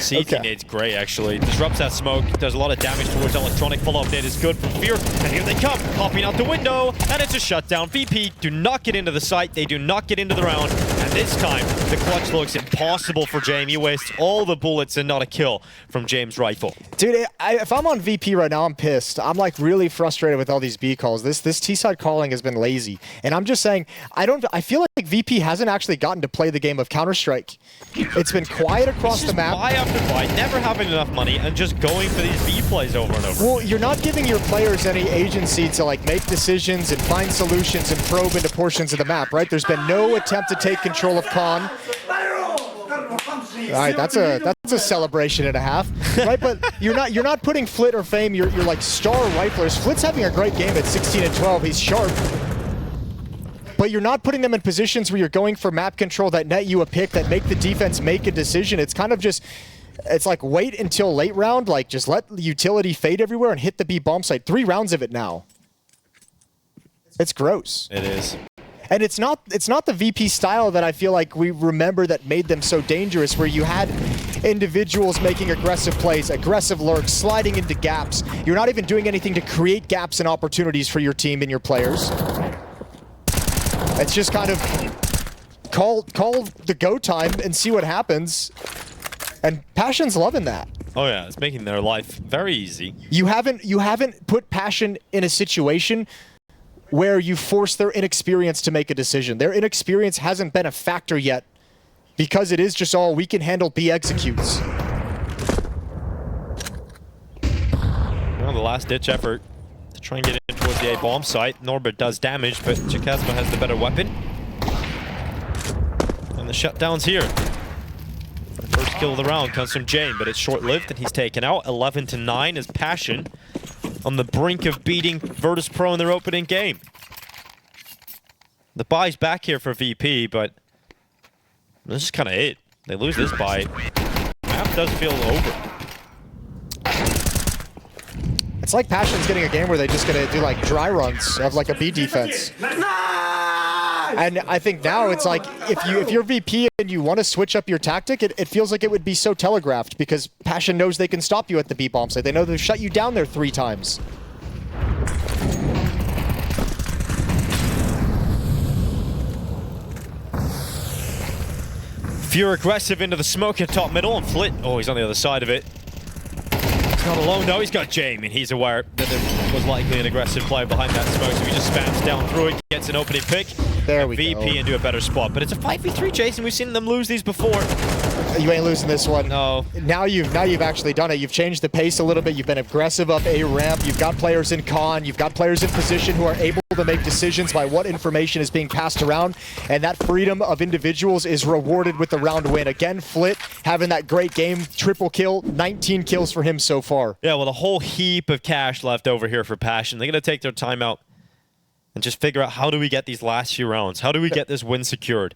CT nade's great, actually. Disrupts that smoke, does a lot of damage towards electronic. Follow-up nade is good from Fear. And here they come, popping out the window, and it's a shutdown. VP do not get into the site. They do not get into the round. And this time, the clutch looks impossible for James. He wastes all the bullets and not a kill from James' rifle. Dude, if I'm on VP right now, I'm pissed. I'm like really frustrated with all these B calls. This T-side calling has been lazy. And I'm just saying, I feel like VP hasn't actually gotten to play the game of Counter-Strike. It's been quiet across the map. Buy after buy, never having enough money, and just going for these B plays over and over. Well, you're not giving your players any agency to like make decisions and find solutions and probe into portions of the map, right? There's been no attempt to take control of Con. All right, that's a celebration and a half, right? But you're not putting Flit or Fame, your like star riflers. Flit's having a great game at 16 and 12. He's sharp. But you're not putting them in positions where you're going for map control that net you a pick, that make the defense make a decision. It's kind of just, it's like wait until late round, like just let the utility fade everywhere and hit the B bomb site. 3 rounds of it now. It's gross. It is. And it's not the VP style that I feel like we remember that made them so dangerous, where you had individuals making aggressive plays, aggressive lurks, sliding into gaps. You're not even doing anything to create gaps and opportunities for your team and your players. It's just kind of call the go time and see what happens. And Passion's loving that. Oh yeah, it's making their life very easy. You haven't put Passion in a situation where you force their inexperience to make a decision. Their inexperience hasn't been a factor yet, because it is just all we can handle B executes. Well, the last ditch effort to try and get in towards the A bomb site. Norbert does damage, but Chikasma has the better weapon. And the shutdown's here. The first kill of the round comes from Jane, but it's short-lived and he's taken out. 11-9 is Passion on the brink of beating Virtus.pro in their opening game. The buy's back here for VP, but this is kind of it. They lose this buy. Map does feel over. It's like Passion's getting a game where they're just gonna do like dry runs of like a B defense. And I think now it's like, if you're VP and you want to switch up your tactic, it feels like it would be so telegraphed, because Passion knows they can stop you at the B bomb site. They know they've shut you down there 3 times. Fear aggressive into the smoke at top middle, and Flit, oh, he's on the other side of it. He's not alone, no, he's got Jamie, and he's aware that there was likely an aggressive player behind that smoke, so he just spams down through it, gets an opening pick. There we VP go. into a better spot, but it's a 5v3, Jason. We've seen them lose these before. You ain't losing this one. No. Now you've actually done it. You've changed the pace a little bit. You've been aggressive up A ramp. You've got players in con. You've got players in position who are able to make decisions by what information is being passed around, and that freedom of individuals is rewarded with the round win. Again, Flit having that great game, triple kill, 19 kills for him so far. Yeah, well, a whole heap of cash left over here for Passion. They're going to take their time out and just figure out, how do we get these last few rounds? How do we get this win secured?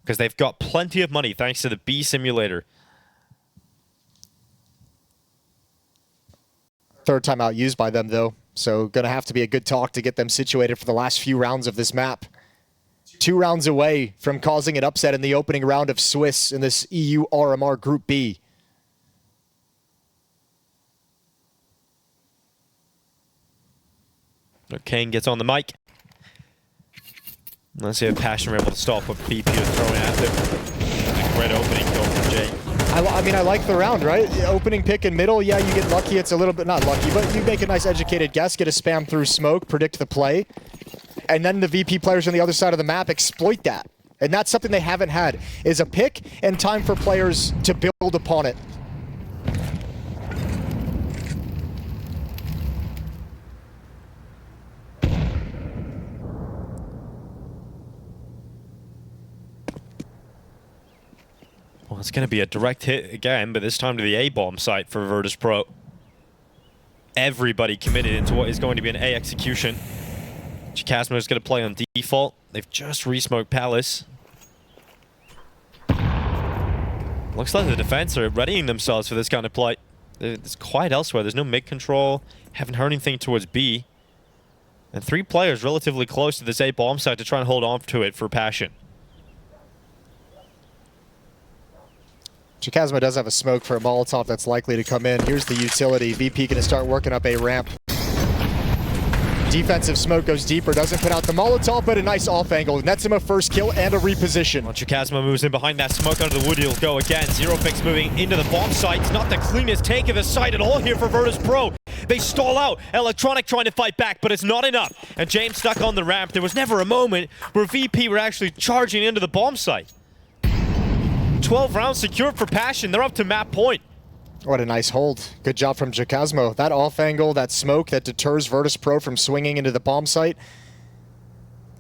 Because they've got plenty of money thanks to the B simulator. Third timeout used by them, though. So going to have to be a good talk to get them situated for the last few rounds of this map. 2 rounds away from causing an upset in the opening round of Swiss in this EU RMR Group B. Kane gets on the mic. Let's see if Passion are able to stop what BP are throwing at them. A great opening kill from Jay. I mean, I like the round, right? Opening pick in middle, yeah, you get lucky. It's a little bit, not lucky, but you make a nice educated guess, get a spam through smoke, predict the play. And then the VP players on the other side of the map exploit that. And that's something they haven't had, is a pick and time for players to build upon it. Well, it's going to be a direct hit again, but this time to the A-bomb site for Virtus.pro. Everybody committed into what is going to be an A execution. Chikasmo is going to play on default. They've just re-smoked Palace. Looks like the defense are readying themselves for this kind of play. It's quiet elsewhere. There's no mid control. Haven't heard anything towards B. And 3 players relatively close to this A bomb site to try and hold on to it for Passion. Chikasmo does have a smoke for a Molotov that's likely to come in. Here's the utility. VP going to start working up a ramp. Defensive smoke goes deeper, doesn't put out the Molotov, but a nice off angle. Nets him a first kill and a reposition. Well, Chikasmo moves in behind that smoke under the wood. He'll go again. Zero Fix moving into the bomb site. It's not the cleanest take of the site at all here for Virtus.pro. They stall out. Electronic trying to fight back, but it's not enough. And James stuck on the ramp. There was never a moment where VP were actually charging into the bomb site. 12 rounds secured for Passion. They're up to map point. What a nice hold. Good job from Chikasmo. That off angle, that smoke that deters Virtus.pro from swinging into the bomb site.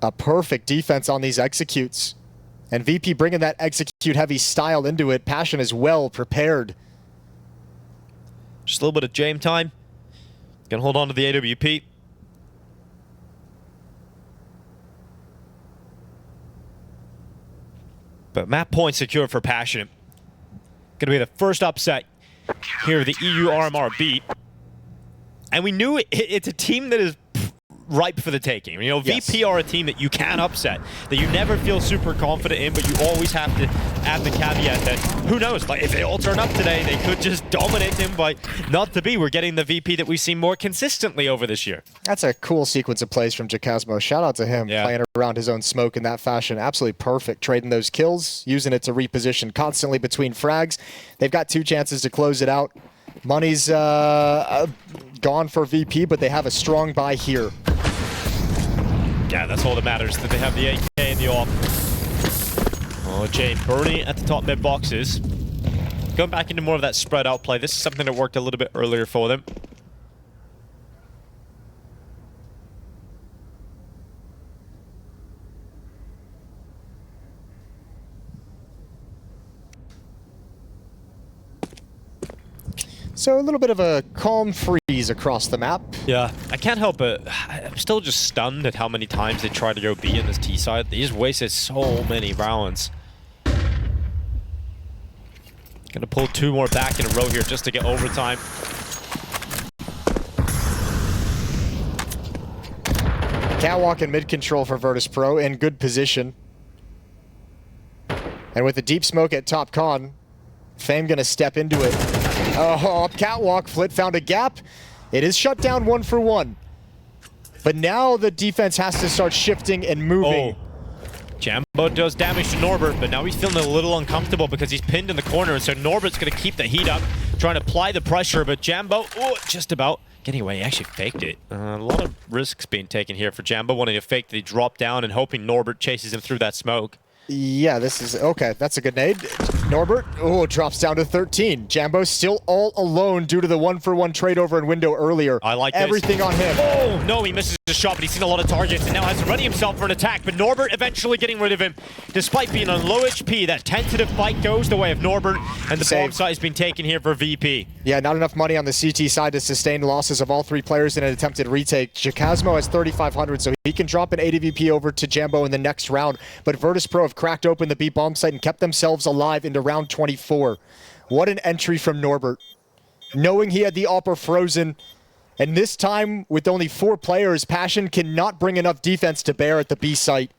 A perfect defense on these executes. And VP bringing that execute heavy style into it. Passion is well prepared. Just a little bit of jam time. Gonna hold on to the AWP. But map point secured for Passion. Gonna be the first upset here, the EU RMR beat. And we knew it's a team that is ripe for the taking. You know, yes. VP are a team that you can upset, that you never feel super confident in, but you always have to add the caveat that, who knows, like if they all turn up today, they could just dominate him, but not to be. We're getting the VP that we've seen more consistently over this year. That's a cool sequence of plays from Chikasmo. Shout out to him, playing around his own smoke in that fashion. Absolutely perfect, trading those kills, using it to reposition constantly between frags. They've got 2 chances to close it out. Money's gone for VP, but they have a strong buy here. Yeah, that's all that matters, that they have the AK in the off. Oh, Jay Bernie at the top mid boxes. Going back into more of that spread out play. This is something that worked a little bit earlier for them. So a little bit of a calm freeze across the map. Yeah, I can't help but I'm still just stunned at how many times they try to go B in this T side. They just wasted so many rounds. Gonna pull 2 more back in a row here just to get overtime. Catwalk and mid control for Virtus.pro in good position. And with the deep smoke at top con, Fame gonna step into it. Oh, catwalk, Flit found a gap. It is shut down 1 for 1. But now the defense has to start shifting and moving. Oh. Jambo does damage to Norbert, but now he's feeling a little uncomfortable because he's pinned in the corner, and so Norbert's going to keep the heat up, trying to apply the pressure, but Jambo, just about getting away. He actually faked it. A lot of risks being taken here for Jambo, wanting to fake that he dropped down and hoping Norbert chases him through that smoke. Yeah, this is okay. That's a good nade. Norbert, drops down to 13. Jambo still all alone due to the 1 for 1 trade over in window earlier. I like everything this. on him. Oh, no, he misses the shot, but he's seen a lot of targets and now has to ready himself for an attack. But Norbert eventually getting rid of him. Despite being on low HP, that tentative fight goes the way of Norbert, and the bomb site has been taken here for VP. Yeah, not enough money on the CT side to sustain losses of all 3 players in an attempted retake. Chikasmo has 3,500, so he can drop an ADVP over to Jambo in the next round. But Virtus.pro have cracked open the B bomb site and kept themselves alive into round 24. What an entry from Norbert. Knowing he had the AWP frozen, and this time with only 4 players, Passion cannot bring enough defense to bear at the B site.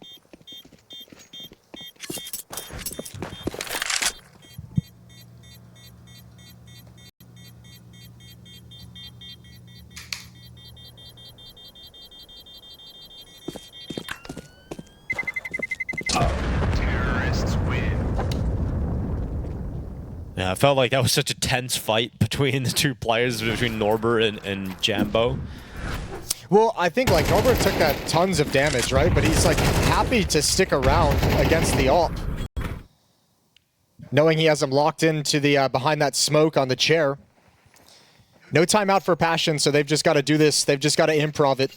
Yeah, I felt like that was such a tense fight between the 2 players, between Norbert and Jambo. Well, I think like Norbert took that tons of damage, right? But he's like happy to stick around against the AWP, knowing he has him locked into the behind that smoke on the chair. No timeout for Passion, so they've just got to do this. They've just got to improv it.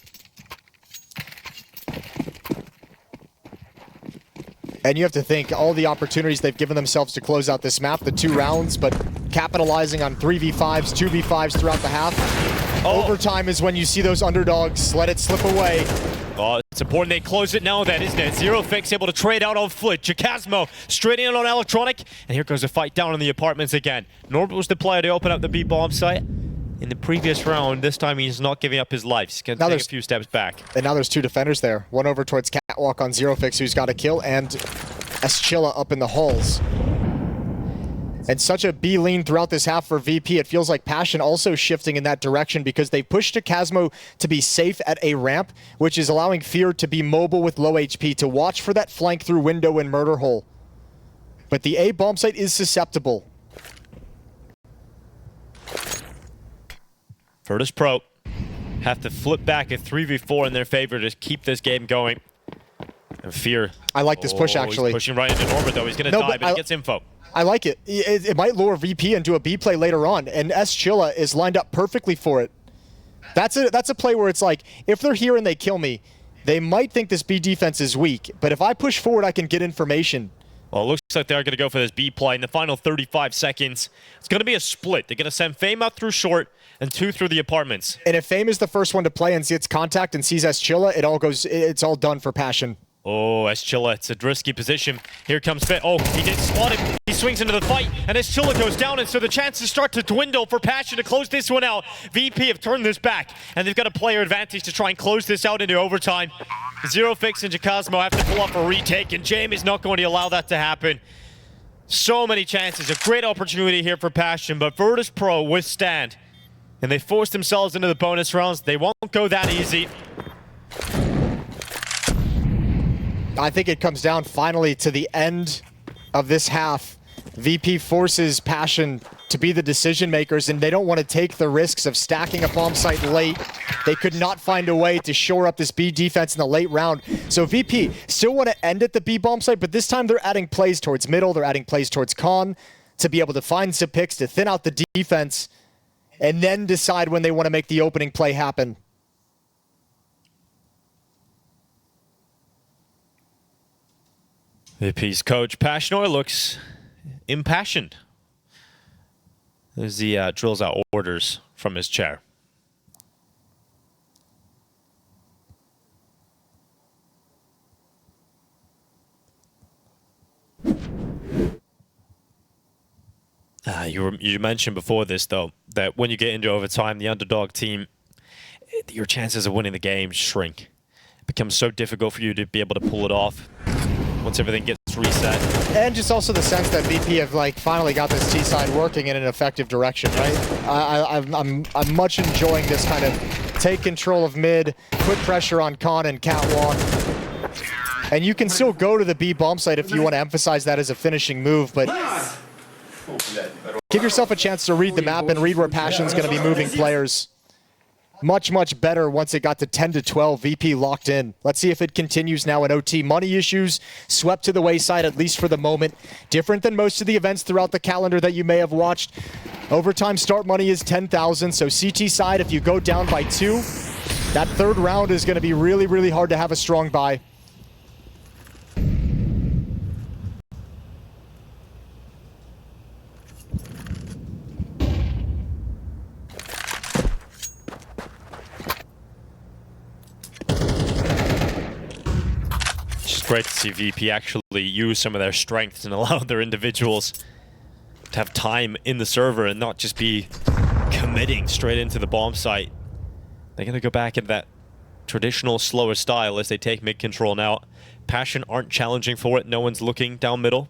And you have to think all the opportunities they've given themselves to close out this map, the 2 rounds, but capitalizing on 3v5s, 2v5s throughout the half. Overtime is when you see those underdogs let it slip away. Oh, it's important they close it now then, isn't it? Zero Fix able to trade out on foot. Jacasmo straight in on Electronic. And here goes a fight down in the apartments again. Norbert was the player to open up the B-bomb site. In the previous round, this time he's not giving up his life. He's going to take a few steps back. And now there's 2 defenders there. One over towards Catwalk on Zero Fix, who's got a kill, and Eschilla up in the halls. And such a B lean throughout this half for VP. It feels like Passion also shifting in that direction because they pushed Jacasmo to be safe at a ramp, which is allowing Fear to be mobile with low HP, to watch for that flank through window and murder hole. But the A bomb site is susceptible. Virtus.pro have to flip back a 3v4 in their favor to keep this game going. And Fear. I like this push, actually. He's pushing right into Norbert, though. He's going to die, but he gets info. I like it. It might lure VP into a B play later on, and Eschilla is lined up perfectly for it. That's a play where it's like, if they're here and they kill me, they might think this B defense is weak, but if I push forward, I can get information. Well, it looks like they're going to go for this B play in the final 35 seconds. It's going to be a split. They're going to send Fame out through short and 2 through the apartments. And if Fame is the first one to play and gets contact and sees Eschilla, it's all done for Passion. Oh, Eschilla, it's a risky position. Here comes Fit. Oh, he did spot him. He swings into the fight, and Eschilla goes down, and so the chances start to dwindle for Passion to close this one out. VP have turned this back, and they've got a player advantage to try and close this out into overtime. Zero Fix and Jacasmo have to pull off a retake, and Jamie is not going to allow that to happen. So many chances, a great opportunity here for Passion, but Virtus.pro withstand, and they force themselves into the bonus rounds. They won't go that easy. I think it comes down finally to the end of this half. VP forces Passion to be the decision makers, and they don't want to take the risks of stacking a bomb site late. They could not find a way to shore up this B defense in the late round. So VP still want to end at the B bomb site, but this time they're adding plays towards middle, they're adding plays towards con to be able to find some picks to thin out the defense, and then decide when they want to make the opening play happen. VP's coach, Pashnor, looks impassioned as he drills out orders from his chair. You mentioned before this, though, that when you get into overtime, the underdog team, your chances of winning the game shrink. It becomes so difficult for you to be able to pull it off once everything gets reset. And just also the sense that VP have finally got this T side working in an effective direction, right? I'm much enjoying this kind of take control of mid, put pressure on Con and Catwalk. And you can still go to the B bomb site if you want to emphasize that as a finishing move, but give yourself a chance to read the map and read where Passion's going to be moving players. Much, much better once it got to 10 to 12. VP locked in. Let's see if it continues now in OT. Money issues swept to the wayside, at least for the moment. Different than most of the events throughout the calendar that you may have watched. Overtime start money is 10,000. So CT side, if you go down by 2, that third round is going to be really, really hard to have a strong buy. Great to see VP actually use some of their strengths and allow their individuals to have time in the server and not just be committing straight into the bomb site. They're going to go back in that traditional slower style as they take mid control now. Passion aren't challenging for it. No one's looking down middle.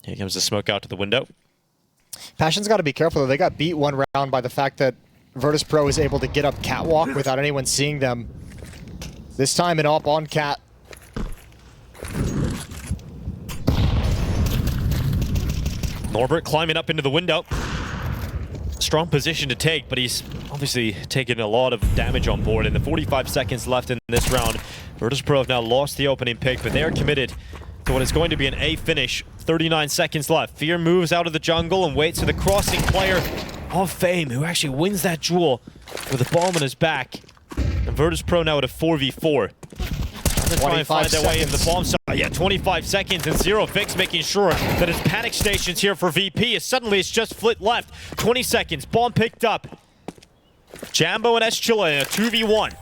Here comes the smoke out to the window. Passion's got to be careful though. They got beat one round by the fact that Virtus.pro is able to get up Catwalk without anyone seeing them. This time an op on Cat. Norbert climbing up into the window. Strong position to take, but he's obviously taken a lot of damage on board. In the 45 seconds left in this round, Virtus.pro have now lost the opening pick, but they are committed to what is going to be an A finish. 39 seconds left. Fear moves out of the jungle and waits for the crossing player of Fame, who actually wins that duel with a bomb on his back. And Virtus.pro now at a 4v4. to try and find their way in the bomb site. Yeah, 25 seconds and Zero Fix making sure that his panic stations here for VP is suddenly it's just Flit left. 20 seconds, bomb picked up. Jambo and Eschilla in a 2v1.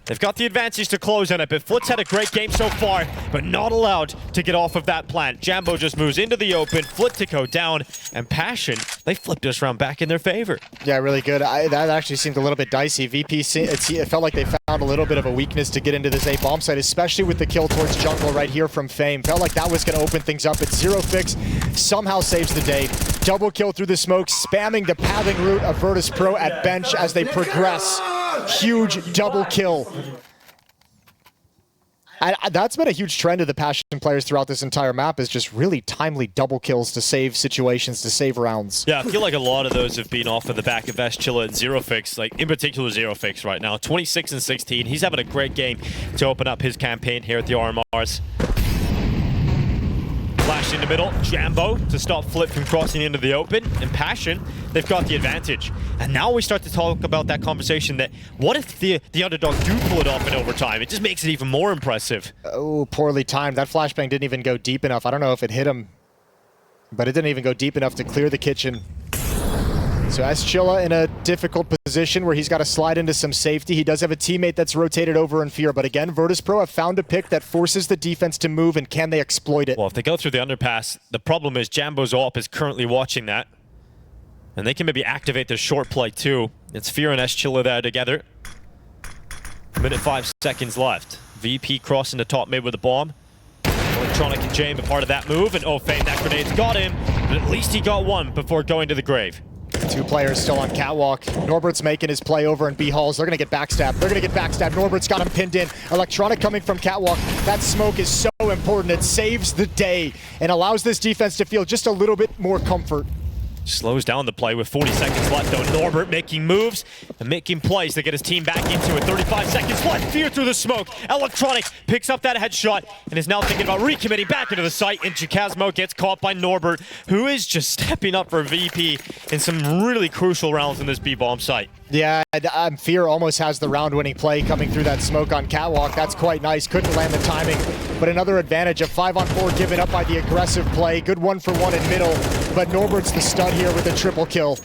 They've got the advantage to close on it, but Flit's had a great game so far, but not allowed to get off of that plant. Jambo just moves into the open, Flit to go down, and Passion, they flipped this round back in their favor. Yeah, really good. That actually seemed a little bit dicey. VP, it felt like they found a little bit of a weakness to get into this A bomb site, especially with the kill towards jungle right here from Fame. Felt like that was going to open things up, but Zero Fix somehow saves the day. Double kill through the smoke, spamming the pathing route of Virtus.pro at bench as they progress. Huge double kill. That's been a huge trend of the Passion players throughout this entire map, is just really timely double kills to save situations, to save rounds. Yeah, I feel like a lot of those have been off of the back of Eschilla and Zero Fix, like in particular Zero Fix right now. 26 and 16. He's having a great game to open up his campaign here at the RMRs. Flash in the middle, Jambo to stop Flit from crossing into the open, and Passion, they've got the advantage. And now we start to talk about that conversation that, what if the underdog do pull it off in overtime? It just makes it even more impressive. Oh, poorly timed. That flashbang didn't even go deep enough. I don't know if it hit him, but it didn't even go deep enough to clear the kitchen. So Eschilla in a difficult position where he's got to slide into some safety. He does have a teammate that's rotated over in Fear, but again, Virtus.pro have found a pick that forces the defense to move, and can they exploit it? Well, if they go through the underpass, the problem is Jambo's AWP is currently watching that, and they can maybe activate their short play too. It's Fear and Eschilla there together. 5 seconds left. VP crossing the top mid with a bomb. Electronic and Jame a part of that move, and oh, Fame, that grenade's got him, but at least he got one before going to the grave. Two players still on catwalk. Norbert's making his play over in Buchholz. They're going to get backstabbed. They're going to get backstabbed. Norbert's got him pinned in. Electronic coming from catwalk. That smoke is so important. It saves the day and allows this defense to feel just a little bit more comfort. Slows down the play with 40 seconds left, though. Norbert making moves and making plays to get his team back into it. 35 seconds left. Fear through the smoke. Electronic picks up that headshot and is now thinking about recommitting back into the site. And Jacasmo gets caught by Norbert, who is just stepping up for VP in some really crucial rounds in this B-bomb site. Yeah, Fear almost has the round-winning play coming through that smoke on catwalk. That's quite nice. Couldn't land the timing, but another advantage of 5-on-4 given up by the aggressive play. Good 1-for-1 in middle, but Norbert's the stud here with a triple kill.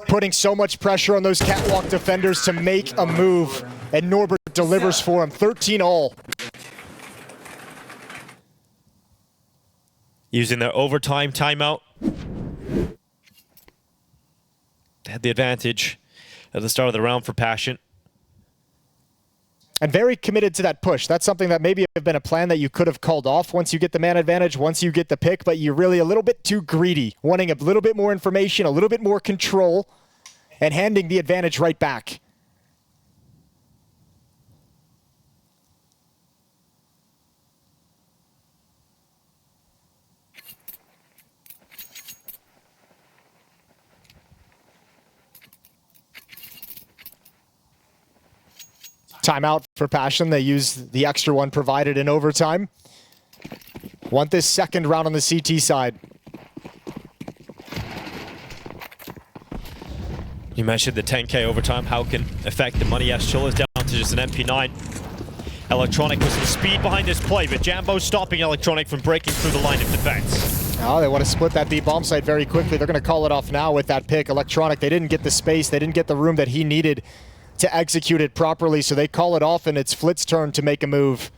Putting so much pressure on those catwalk defenders to make a move, and Norbert delivers for him. 13 all. Using their overtime timeout. They had the advantage at the start of the round for Passion. And very committed to that push. That's something that maybe have been a plan that you could have called off once you get the man advantage, once you get the pick, but you're really a little bit too greedy, wanting a little bit more information, a little bit more control, and handing the advantage right back. Timeout for Passion. They use the extra one provided in overtime. Want this second round on the CT side. You mentioned the 10K overtime. How can affect the money? Eschilla is down to just an MP9. Electronic with some speed behind this play, but Jambo's stopping Electronic from breaking through the line of defense. Oh, they want to split that B bomb site very quickly. They're going to call it off now with that pick. Electronic, they didn't get the space. They didn't get the room that he needed to execute it properly, so they call it off, and it's Flit's turn to make a move.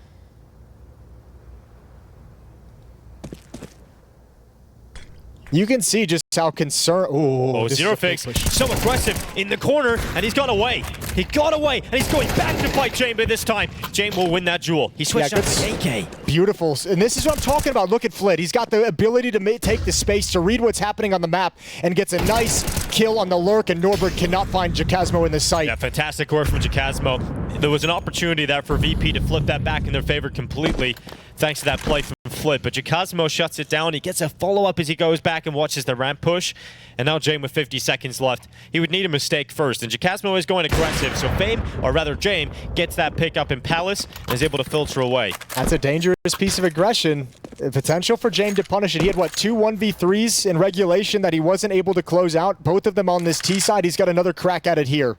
You can see just how concerned. Oh, Zero Fix, so aggressive in the corner, and he's got away. He got away, and he's going back to fight Jame this time. Jame will win that duel. He switched out to AK. Beautiful, and this is what I'm talking about. Look at Flit. He's got the ability to take the space to read what's happening on the map, and gets a nice kill on the lurk, and Norbert cannot find Jacasmo in the site. Yeah, fantastic work from Jacasmo. There was an opportunity there for VP to flip that back in their favor completely, thanks to that play from Flit, but Jacasmo shuts it down. He gets a follow-up as he goes back and watches the ramp push, and now Jame with 50 seconds left. He would need a mistake first, and Jacasmo is going aggressive, so Fame, or rather Jame, gets that pick up in Palace and is able to filter away. That's a dangerous piece of aggression. Potential for Jame to punish it. He had, what, 2 1v3s in regulation that he wasn't able to close out, both of them on this T side. He's got another crack at it here.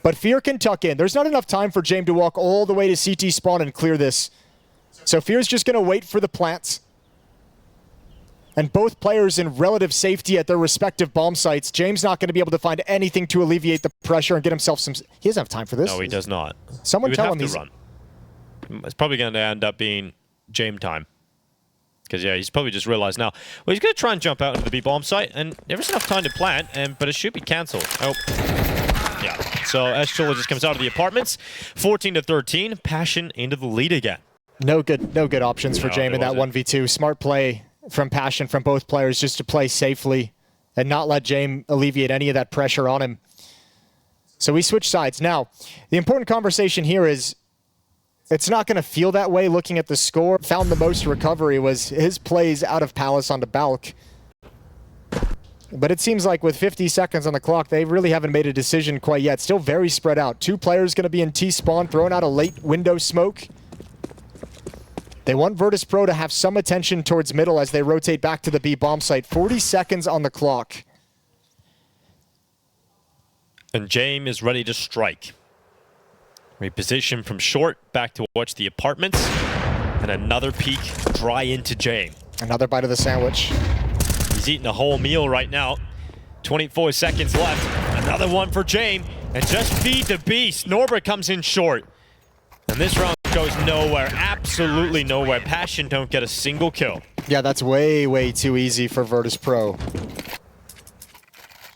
But Fear can tuck in. There's not enough time for James to walk all the way to CT spawn and clear this. So Fear's just going to wait for the plants. And both players in relative safety at their respective bomb sites. James not going to be able to find anything to alleviate the pressure and get himself some... He doesn't have time for this. No, he does not. Someone tell him he's... run. It's probably going to end up being James time. Because, yeah, he's probably just realized now. Well, he's going to try and jump out into the B bomb site, and there's enough time to plant, but it should be cancelled. Oh. Yeah. So Estrella just comes out of the apartments. 14-13. Passion into the lead again. No good options for James in that 1v2. Smart play from Passion from both players just to play safely and not let James alleviate any of that pressure on him. So we switch sides. Now, the important conversation here is it's not going to feel that way looking at the score. Found the most recovery was his plays out of Palace onto Balk. But it seems like with 50 seconds on the clock, they really haven't made a decision quite yet. Still very spread out. Two players going to be in T-spawn, throwing out a late window smoke. They want Virtus.pro to have some attention towards middle as they rotate back to the B bomb site. 40 seconds on the clock. And James is ready to strike. Reposition from short back to watch the apartments. And another peek dry into James. Another bite of the sandwich. He's eating a whole meal right now. 24 seconds left. Another one for James. And just feed the beast. Norbert comes in short. And this round goes nowhere. Absolutely nowhere. Passion don't get a single kill. Yeah, that's way too easy for Virtus.pro.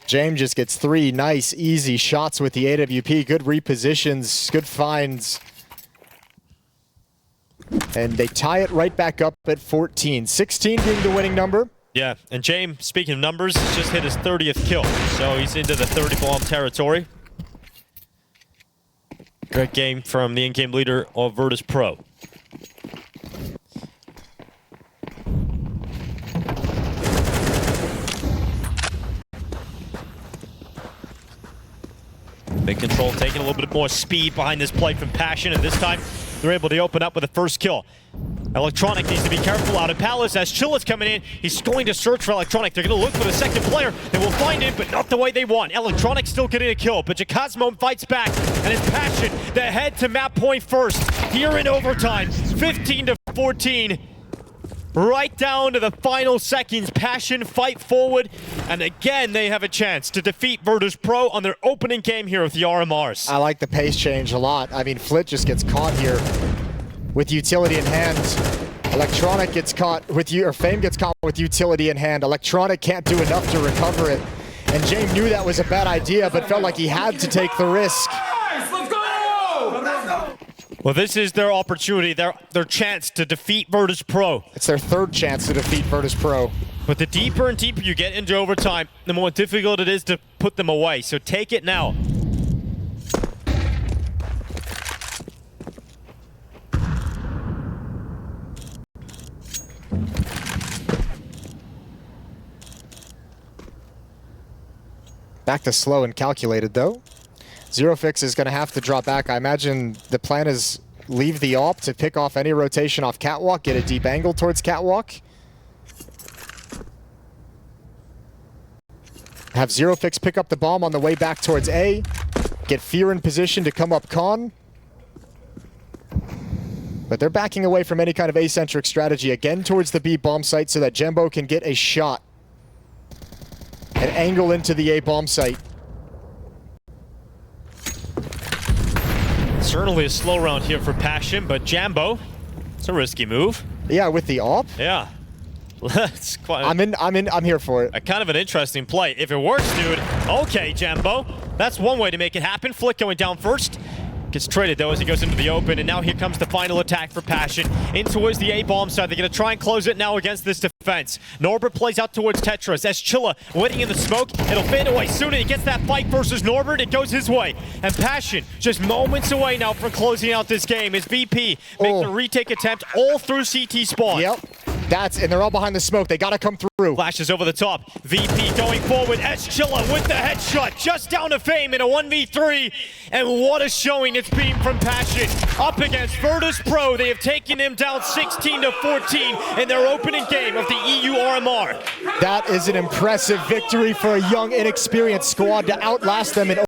James just gets 3 nice, easy shots with the AWP. Good repositions, good finds. And they tie it right back up at 14. 16 being the winning number. Yeah, and James, speaking of numbers, just hit his 30th kill. So he's into the 30 bomb territory. Great game from the in-game leader of Virtus.pro. Big control, taking a little bit more speed behind this play from Passion, and this time they're able to open up with the first kill. Electronic needs to be careful out of Palace as Chilla's coming in. He's going to search for Electronic. They're going to look for the second player. They will find him, but not the way they want. Electronic still getting a kill, but Jakazmo fights back, and it's Passion that head to map point first. Here in overtime, 15-14. Right down to the final seconds. Passion fight forward, and again they have a chance to defeat Virtus.pro on their opening game here with the RMRs. I like the pace change a lot. I mean, Flit just gets caught here with utility in hand. Electronic gets caught with you, or Fame gets caught with utility in hand. Electronic can't do enough to recover it, and James knew that was a bad idea, but felt like he had to take the risk. Well, this is their opportunity, their chance to defeat Virtus.pro. It's their third chance to defeat Virtus.pro. But the deeper and deeper you get into overtime, the more difficult it is to put them away. So take it now. Back to slow and calculated, though. Zerofix is going to have to drop back. I imagine the plan is leave the AWP to pick off any rotation off Catwalk, get a deep angle towards Catwalk. Have Zerofix pick up the bomb on the way back towards A. Get Fear in position to come up con. But they're backing away from any kind of A-centric strategy again towards the B bomb site so that Jembo can get a shot. An angle into the A bomb site. Certainly a slow round here for Passion, but Jambo, it's a risky move. Yeah, with the AWP. Yeah. It's quite I'm here for it. A kind of an interesting play. If it works, dude, okay, Jambo. That's one way to make it happen. Flick going down first. Gets traded, though, as he goes into the open, and now here comes the final attack for Passion. In towards the A-bomb side. They're going to try and close it now against this defense. Norbert plays out towards Tetris. As Chilla waiting in the smoke. It'll fade away soon, and he gets that fight versus Norbert. It goes his way. And Passion just moments away now from closing out this game. His VP makes a retake attempt all through CT spawn. Yep. And they're all behind the smoke. They got to come through. Flashes over the top. VP going forward. Chilla with the headshot. Just down to Fame in a 1v3. And what a showing it's been from Passion. Up against Virtus.pro. They have taken him down 16-14 in their opening game of the EU RMR. That is an impressive victory for a young, inexperienced squad to outlast them in